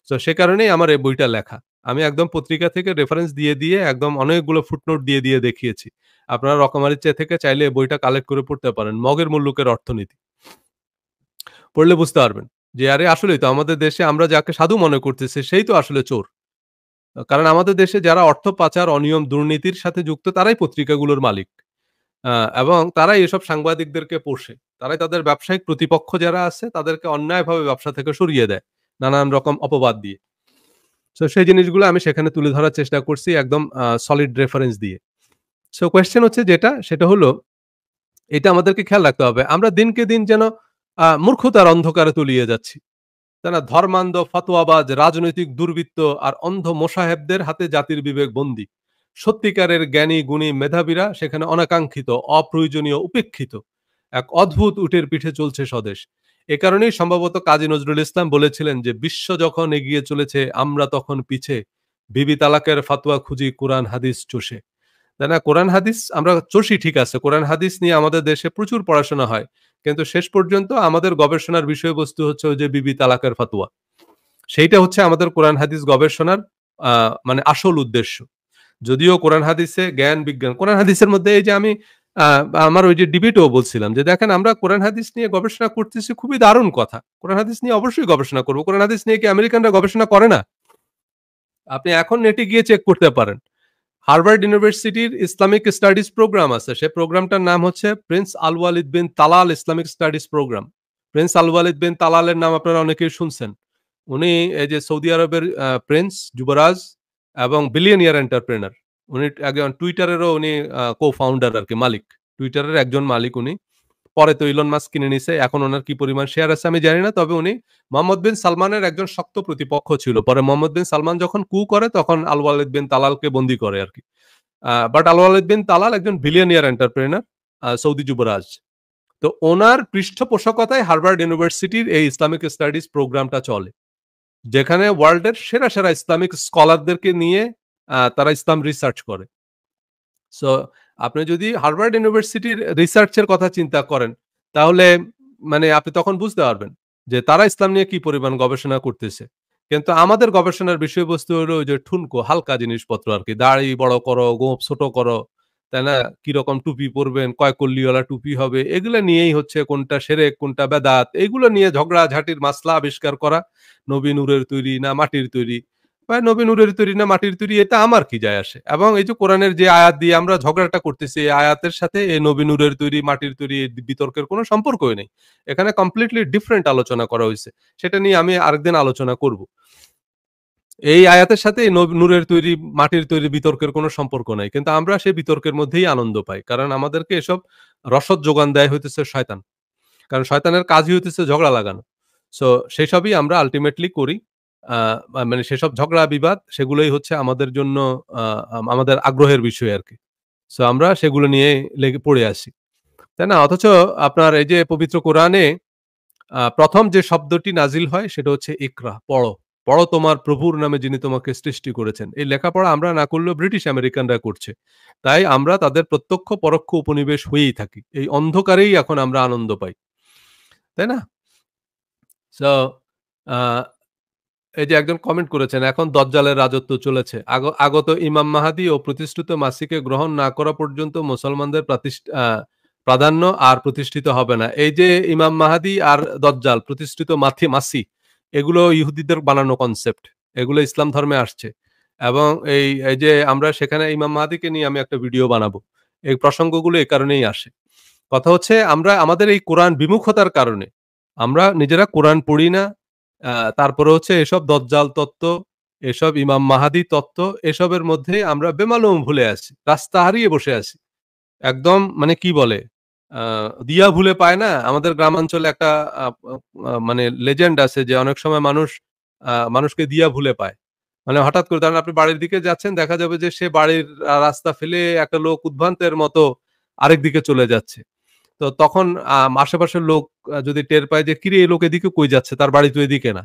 A: সো সে কারণেই আমার এই বইটা লেখা। আমি একদম পত্রিকা থেকে রেফারেন্স দিয়ে একদম অনেকগুলো ফুটনোট দিয়ে দেখিয়েছি। আপনারা রকমারির থেকে চাইলে এই বইটা কালেক্ট করে পড়তে পারেন। 'মগের মুল্লুকের অর্থনীতি'। পড়লে বুঝতে পারবেন যে আরে আসলেই তো আমাদের দেশে আমরা যাকে সাধু মনে করতেছি সেই তো আসলে চোর। কারণ আমাদের দেশে যারা অর্থ পাচার, অনিয়ম, দুর্নীতির সাথে যুক্ত তারাই পত্রিকাগুলোর মালিক। আ এবং তারাই এসব সাংবাদিকদেরকে পোষে। তারাই তাদের ব্যবসায়িক প্রতিপক্ষ যারা আছে তাদেরকে অন্যায়ভাবে ব্যবসা থেকে সরিয়ে দেয়। নানান রকম অপবাদ দিয়ে। সো সেই জিনিসগুলো আমি সেখানে তুলে ধরার চেষ্টা করছি একদম সলিড রেফারেন্স দিয়ে। সো কোয়েশ্চেন হচ্ছে যেটা, সেটা হলো এটা আমাদেরকে খেয়াল রাখতে হবে। আমরা দিনকে দিন যেন মূর্খতার অন্ধকারে তলিয়ে যাচ্ছি। তাই না? ধর্মান্ধ, ফতোয়াবাজ, রাজনৈতিক দুর্বৃত্ত আর অন্ধ মোসাহেবদের হাতে জাতির বিবেক বন্দী। সত্যিকারের জ্ঞানী, গুণী, মেধাবীরা সেখানে অনাকাঙ্ক্ষিত, অপ্রয়োজনীয়, উপেক্ষিত। এক অদ্ভুত উটের পিঠে চলছে স্বদেশ। এ কারণেই সম্ভবত কাজী নজরুল ইসলাম বলেছিলেন যে, "বিশ্ব যখন এগিয়ে চলেছে, আমরা তখন পিছে। বিবি তালাকের ফতোয়া খুঁজি কোরআন হাদিস চষে।" তাই না? কোরআন হাদিস আমরা চষি ঠিক আছে। কোরআন হাদিস নিয়ে আমাদের দেশে প্রচুর পড়াশোনা হয়। কিন্তু শেষ পর্যন্ত আমাদের গবেষণার বিষয়বস্তু হচ্ছে ওই যে বিবি তালাকের ফতোয়া। সেইটা হচ্ছে আমাদের কোরআন হাদিস গবেষণার আ মানে আসল উদ্দেশ্য। যদিও কোরআন হাদিসে জ্ঞান বিজ্ঞান, কোরআন হাদিসের মধ্যে এই যে আমি আ আমার ওই যে ডিবেটেও বলছিলাম যে দেখেন আমরা কোরআন হাদিস নিয়ে গবেষণা করতেছি, খুবই দারুণ কথা। কোরআন হাদিস নিয়ে অবশ্যই গবেষণা করব। কোরআন হাদিস নিয়ে কি আমেরিকানরা গবেষণা করে না? আপনি এখন নেটে গিয়ে চেক করতে পারেন। হার্ভার্ড ইউনিভার্সিটির ইসলামিক স্টাডিজ প্রোগ্রাম আছে। সে প্রোগ্রামটার নাম হচ্ছে prince Al Waleed bin Talal Islamic studies programme. Prince Al Waleed bin তালালের নাম আপনারা অনেকেই শুনছেন। উনি এই যে সৌদি আরবের প্রিন্স, যুবরাজ এবং বিলিয়নিয়ার এন্টারপ্রেনার। উনি একজন টুইটারেরও উনি co-founder আরকি, মালিক। টুইটারের একজন মালিক উনি। পরে তো ইলন মাস্ক কিনে নিছে। এখন উনার কি পরিমাণ শেয়ার আছে আমি জানি না। তবে উনি মোহাম্মদ বিন সালমানের একজন শক্ত প্রতিপক্ষ ছিল। পরে মোহাম্মদ বিন সালমান যখন ক্যু করে তখন আল ওয়ালিদ বিন তালালকে বন্দী করে আরকি। But Al Waleed bin Talal একজন বিলিয়নিয়ার এন্টারপ্রেনার, সৌদি যুবরাজ। তো ওনার পৃষ্ঠপোষকতায় হার্ভার্ড ইউনিভার্সিটির এই ইসলামিক স্টাডিজ প্রোগ্রামটা চলে, যেখানে ওয়ার্ল্ডের সেরা সেরা ইসলামিক স্কলারদেরকে নিয়ে তারা ইসলাম রিসার্চ করে। সো আপনি যদি হার্ভার্ড ইউনিভার্সিটির রিসার্চের কথা চিন্তা করেন, তাহলে মানে আপনি তখন বুঝতে পারবেন যে তারা ইসলাম নিয়ে কি পরিমাণ গবেষণা করতেছে। কিন্তু আমাদের গবেষণার বিষয়বস্তু হলো ওই যে ঠুনকো, হালকা জিনিসপত্র আরকি। দাড়ি বড় করো, গোঁফ ছোট করো, তাই না? কিরকম টুপি পরবেন, কয় কল্লিওয়ালা টুপি হবে, এগুলো নিয়েই হচ্ছে কোনটা শিরক, কোনটা বেদাত, এগুলো নিয়ে ঝগড়াঝাটির মাসলা আবিষ্কার করা। নবী নূরের তৈরি না মাটির তৈরি, বা নবী নূরের তৈরি না মাটির তৈরি, এটা আমার কি যায় আসে? এবং এই যে কোরআনের যে আয়াত দিয়ে আমরা ঝগড়াটা করতেছি, এই আয়াতের সাথে এই নবী নূরের তৈরি মাটির তৈরি এই বিতর্কের কোনো সম্পর্কই নেই। এখানে কমপ্লিটলি ডিফারেন্ট আলোচনা করা হইছে। সেটা নিয়ে আমি আরেকদিন আলোচনা করব। এই আয়াতের সাথে এই নূরের তৈরি মাটির তৈরি বিতর্কের কোনো সম্পর্ক নাই। কিন্তু আমরা সেই বিতর্কের মধ্যেই আনন্দ পাই। কারণ আমাদেরকে এসব রসদ যোগান দেয় হইতেছে শয়তান। কারণ শয়তানের কাজই হইতেছে ঝগড়া লাগানো। সো সেসবই আমরা আল্টিমেটলি করি। আ মানে সেসব ঝগড়া বিবাদ সেগুলোই হচ্ছে আমাদের জন্য আ আমাদের আগ্রহের বিষয় আরকি। সো আমরা সেগুলো নিয়ে লেগে পড়ে আছি। তাই না? অথচ আপনার এই যে পবিত্র কোরআনে ১ম যে শব্দটি নাজিল হয় সেটা হচ্ছে ইকরা, পড়ো। পড়ো তোমার প্রভুর নামে যিনি তোমাকে সৃষ্টি করেছেন। এই লেখাপড়া আমরা না করলেও ব্রিটিশ আমেরিকানরা করছে। তাই আমরা তাদের প্রত্যক্ষ পরোক্ষ উপনিবেশ হয়েই থাকি। এই অন্ধকারেই এখন আমরা আনন্দ পাই। তাই না? সো আ এই যে একজন কমেন্ট করেছেন, এখন দজ্জালের রাজত্ব চলেছে। আগত ইমাম মাহদী ও প্রতিষ্ঠিত মাসিকে গ্রহণ না করা পর্যন্ত মুসলমানদের প্রাধান্য আর প্রতিষ্ঠিত হবে না। এই যে ইমাম মাহদী আর দজ্জাল, প্রতিষ্ঠিত মাসি, এগুলো ইহুদিদের বানানো কনসেপ্ট। এগুলো ইসলাম ধর্মে আসছে। এবং এই যে আমরা সেখানে ইমাম মাহদীকে নিয়ে আমি একটা ভিডিও বানাবো। এই প্রসঙ্গগুলো এই কারণেই আসে। কথা হচ্ছে আমরা আমাদের এই কোরআন বিমুখতার কারণে আমরা নিজেরা কোরআন পড়ি না। তারপরে হচ্ছে এসব দজ্জাল তত্ত্ব, এসব ইমাম মাহাদি তত্ত্ব, এসবের মধ্যে আমরা বেমালুম ভুলে আছি। রাস্তা হারিয়ে বসে আছি। একদম মানে কি বলে? আ দিয়া ভুলে পায় না? আমাদের গ্রামাঞ্চলে একটা আ মানে লেজেন্ড আছে যে অনেক সময় মানুষকে দিয়া ভুলে পায়। মানে হঠাৎ করে ধরেন আপনি বাড়ির দিকে যাচ্ছেন, দেখা যাবে যে সে বাড়ির রাস্তা ফেলে একটা লোক উদ্ভ্রান্তের মতো আরেক দিকে চলে যাচ্ছে। তো তখন আশেপাশের লোক যদি টের পায় যে কিরে এই লোক এদিকে কই যাচ্ছে? তার বাড়ি তো এদিকে না।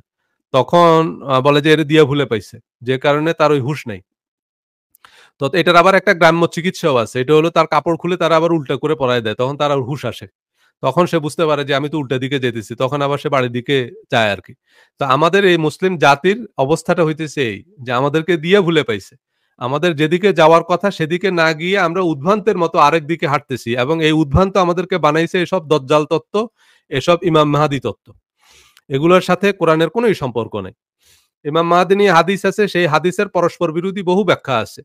A: তখন বলে যে এরে দিয়া ভুলে পাইছে। যে কারণে তার ওই হুঁশ নাই। তো এটার আবার একটা গ্রাম্য চিকিৎসাও আছে। এটা হলো তার কাপড় খুলে তারা আবার উল্টা করে পরায় দেয়। তখন তার আর হুঁশ আসে। তখন সে বুঝতে পারে যে আমি তো উল্টা দিকে যাইতেছি। তখন আবার সে বাড়ির দিকে যায় আরকি। তো আমাদের এই মুসলিম জাতির অবস্থাটা হইতেছে এই যে আমাদেরকে দিয়া ভুলে পাইছে। আমাদের যেদিকে যাওয়ার কথা সেদিকে না গিয়ে আমরা উদ্ভ্রান্তের মতো আরেক দিকে হাঁটতেছি এবং এই উদ্ভ্রান্ত আমাদেরকে বানাইছে এসব দজ্জাল তত্ত্ব, এসব ইমাম মাহাদি তত্ত্ব। এগুলোর সাথে কোরআনের কোনই সম্পর্ক নাই। ইমাম মাহাদি নিয়ে হাদিস আছে, সেই হাদিসের পরস্পর বিরোধী বহু ব্যাখ্যা আছে।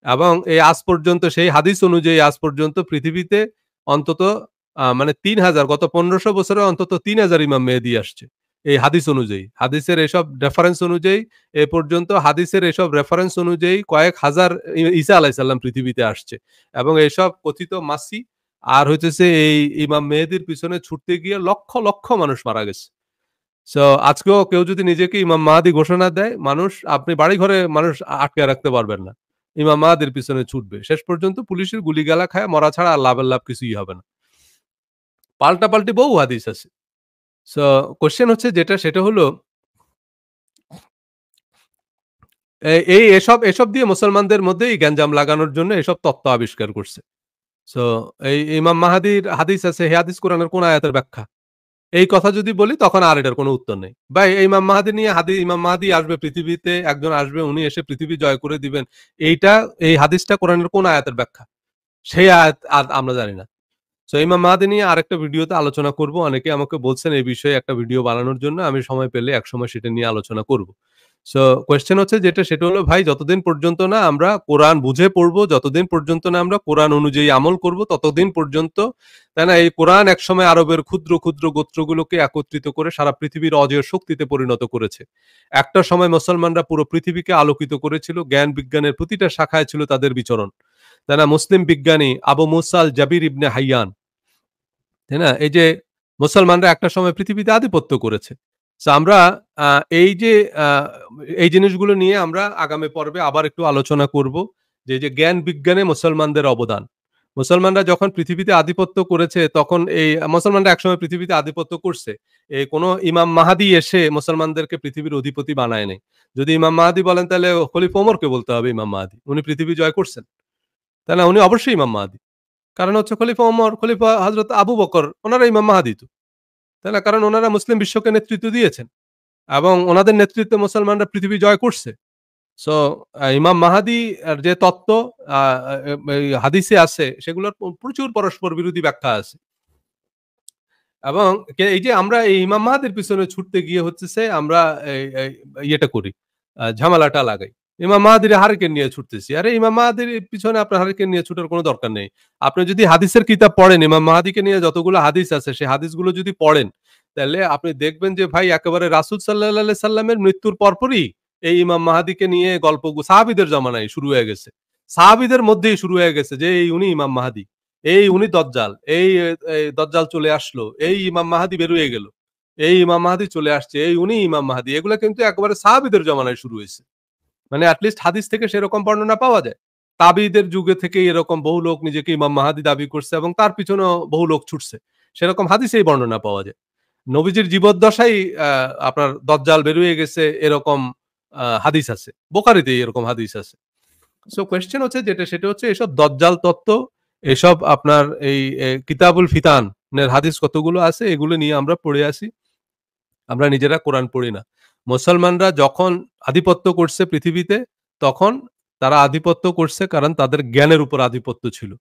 A: এবং এই আজ পর্যন্ত সেই হাদিস অনুযায়ী আজ পর্যন্ত পৃথিবীতে অন্তত মানে ৩,০০০ গত ১৫০০ বছরে অন্তত ৩,০০০ ইমাম মেহেদী আসছে। এই হাদিস অনুযায়ী। হাদিসের এসব রেফারেন্স অনুযায়ী এ পর্যন্ত হাদিসের এসব রেফারেন্স অনুযায়ী কয়েক হাজার ঈসা আলাইহিস সালাম পৃথিবীতে আসছে। এবং এসব কথিত মাসি আর হইতেছে এই ইমাম মেহেদীর পিছনে ছুটতে গিয়ে লক্ষ, লক্ষ মানুষ মারা গেছে। সো আজকেও কেউ যদি নিজেকে ইমাম মাহাদি ঘোষণা দেয়, আপনি বাড়িঘরে মানুষ আটকে রাখতে পারবেন না। ইমাম মাহাদির পিছনে ছুটবে। শেষ পর্যন্ত পুলিশের গুলিগালা খায়া মরা ছাড়া আর লাভের লাভ কিছুই হবে না। পাল্টাপাল্টি বহু হাদিস আছে। সো কোয়েশ্চেন হচ্ছে যেটা সেটা হলো এসব দিয়ে মুসলমানদের মধ্যে এই গ্যাঞ্জাম লাগানোর জন্য এসব তত্ত্ব আবিষ্কার করছে। সো এই ইমাম মাহাদির হাদিস আছে, হে হাদিস কোরআনের কোন আয়াতের ব্যাখ্যা? এই কথা যদি বলি তখন আর এটার কোনো উত্তর নেই। ভাই এই ইমাম মাহাদি নিয়ে ইমাম মাহাদি আসবে পৃথিবীতে, একজন আসবে উনি এসে পৃথিবী জয় করে দিবেন। এই হাদিসটা কোরআনের কোন আয়াতের ব্যাখ্যা? সেই আয়াত আর আমরা জানি না। সো ইমাম মাহাদি নিয়ে আরেকটা ভিডিওতে আলোচনা করব। অনেকে আমাকে বলছেন এই বিষয়ে একটা ভিডিও বানানোর জন্য। আমি সময় পেলে একসময় সেটা নিয়ে আলোচনা করব। সো কোয়েশ্চেন হচ্ছে যেটা সেটা হলো ভাই যতদিন পর্যন্ত না আমরা কোরআন বুঝে পড়বো, যতদিন পর্যন্ত না আমরা কোরআন অনুযায়ী আমল করব, ততদিন পর্যন্ত তাই না এই কোরআন একসময় আরবের ক্ষুদ্র, ক্ষুদ্র গোত্রগুলোকে একত্রিত করে সারা পৃথিবীর অজেয় শক্তিতে পরিণত করেছে। একটা সময় মুসলমানরা পুরো পৃথিবীকে আলোকিত করেছিল। জ্ঞান বিজ্ঞানের প্রতিটা শাখায় ছিল তাদের বিচরণ। তাই না? মুসলিম বিজ্ঞানী আবু মুসা আল জাবির ইবনে হাইয়ান, তাই না? এই যে মুসলমানরা একটা সময় পৃথিবীতে আধিপত্য করেছে। সো আমরা আ এই যে আ এই জিনিসগুলো নিয়ে আমরা আগামী পর্বে আবার একটু আলোচনা করব যে জ্ঞান বিজ্ঞানে মুসলমানদের অবদান। মুসলমানরা যখন পৃথিবীতে আধিপত্য করেছে তখন এই মুসলমানরা একসময় পৃথিবীতে আধিপত্য করছে। কোনো ইমাম মাহাদি এসে মুসলমানদেরকে পৃথিবীর অধিপতি বানায় নাই। যদি ইমাম মাহাদি বলেন তাহলে খলিফা ওমরকে বলতে হবে ইমাম মাহাদি। উনি পৃথিবী জয় করছেন। তাই না? উনি অবশ্যই ইমাম মাহাদি। কারণ হচ্ছে খলিফা ওমর, খলিফা হযরত আবু বকর ওনারা ইমাম মাহাদি তো। তাই না? কারণ ওনারা মুসলিম বিশ্বকে নেতৃত্ব দিয়েছেন এবং ওনাদের নেতৃত্বে মুসলমানরা পৃথিবী জয় করছে। সো ইমাম মাহাদি এর যে তত্ত্ব আ এই হাদিসে আছে সেগুলোর প্রচুর পরস্পর বিরোধী ব্যাখ্যা আছে। এবং এই যে আমরা এই ইমাম মাহাদির পিছনে ছুটতে গিয়ে হচ্ছে আমরা এই এই ইয়েটা করি, ঝামেলাটা লাগাই। ইমাম মাহাদির হারিকেন নিয়ে ছুটতেছি। আরে ইমাম মাহাদির পিছনে আপনার হারিকেন নিয়ে ছুটার কোনো দরকার নেই। আপনি যদি হাদিসের কিতাব পড়েন, ইমাম মাহাদিকে নিয়ে যতগুলো হাদিস আছে সেই হাদিসগুলো যদি পড়েন, তাহলে আপনি দেখবেন যে ভাই একেবারে রাসূল সাল্লাল্লাহু আলাইহি সাল্লামের মৃত্যুর পরপরই এই ইমাম মাহাদিকে নিয়ে গল্প সাহাবীদের জমানায় শুরু হয়ে গেছে। সাহাবীদের মধ্যেই শুরু হয়ে গেছে যে এই উনি ইমাম মাহাদি। এই উনি দজ্জাল। এই দজ্জাল চলে আসলো। এই ইমাম মাহাদি বের হয়ে গেল। এই ইমাম মাহাদি চলে আসছে। এই উনি ইমাম মাহাদি। এগুলা কিন্তু একেবারে সাহাবীদের জমানায় শুরু হইছে। মানে এট লিস্ট হাদিস থেকে সেরকম বর্ণনা পাওয়া যায়। তাবিঈদের যুগে থেকেই এরকম বহু লোক নিজেকে ইমাম মাহাদি দাবি করছে এবং তার পিছনেও বহু লোক ছুটছে। সেরকম হাদিসেই বর্ণনা পাওয়া যায়। নবীজির জীবদ্দশায় আপনার দজ্জাল বের হয়ে গেছে এরকম হাদিস আছে। বুখারীতেই এরকম হাদিস আছে। সো কোয়েশ্চেন হচ্ছে যেটা সেটা হচ্ছে এসব দজ্জাল তত্ত্ব, এসব আপনার এই কিতাবুল ফিতানের হাদিস কতগুলো আছে এগুলো নিয়ে আমরা পড়ে আসি। আমরা নিজেরা কোরআন পড়ি না। মুসলমানরা যখন আধিপত্য করছে পৃথিবীতে তখন তারা আধিপত্য করছে কারণ তাদের জ্ঞানের উপর আধিপত্য ছিল।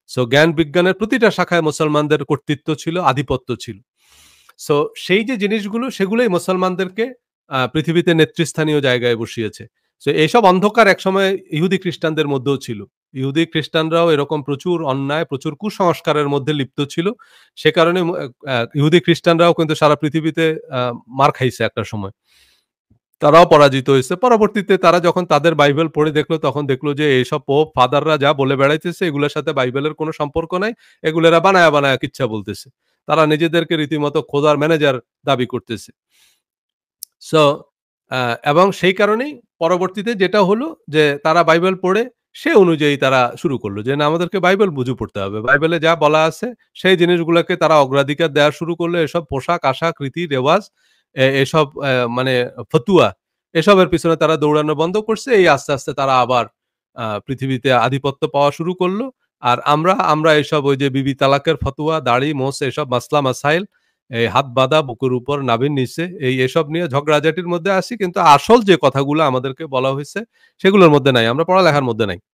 A: সো জ্ঞান বিজ্ঞানের প্রতিটা শাখায় মুসলমানদের কর্তৃত্ব ছিল, আধিপত্য ছিল। সো সেই যে জিনিসগুলো সেগুলোই মুসলমানদেরকে পৃথিবীতে নেতৃস্থানীয় জায়গায় বসিয়েছে। সো এইসব অন্ধকার একসময় ইহুদি খ্রিস্টানদের মধ্যেও ছিল। ইহুদি খ্রিস্টানরাও এরকম প্রচুর অন্যায়, প্রচুর কুসংস্কারের মধ্যে লিপ্ত ছিল। সে কারণে ইহুদি খ্রিস্টানরাও কিন্তু সারা পৃথিবীতে মার খাইছে একটা সময়। তারাও পরাজিত হইছে। পরবর্তীতে তারা যখন তাদের বাইবেল পড়ে দেখলো তখন দেখলো যে এইসব পোপ ফাদাররা যা বলে বেড়াইতেছে এগুলোর সাথে বাইবেলের কোনো সম্পর্ক নাই। এগুলো এরা বানায়া, বানায়া কিচ্ছা বলতেছে। তারা নিজেদেরকে রীতিমতো খোদার ম্যানেজার দাবি করতেছে। সো এবং সেই কারণেই পরবর্তীতে যেটা হলো যে তারা বাইবেল পড়ে সে অনুযায়ী তারা শুরু করলো যে না আমাদেরকে বাইবেল বুঝে পড়তে হবে। বাইবেলে যা বলা আছে সেই জিনিসগুলোকে তারা অগ্রাধিকার দেওয়া শুরু করলো। এসব পোশাক, আশাক, রীতি-রেওয়াজ এসব মানে ফতুয়া এসবের পিছনে তারা দৌড়ানো বন্ধ করছে। এই আস্তে, আস্তে তারা আবার পৃথিবীতে আধিপত্য পাওয়া শুরু করলো। আর আমরা এসব ওই যে বিবি তালাকের ফতোয়া, দাড়ি, মোছ এসব মাসলা মাসাইল, এই হাত বাঁধা, বুকের উপর, নাভির নিচে এসব নিয়ে ঝগড়াঝাটির মধ্যে আছি। কিন্তু আসল যে কথাগুলো আমাদেরকে বলা হইছে সেগুলোর মধ্যে নাই। আমরা পড়ালেখার মধ্যে নাই।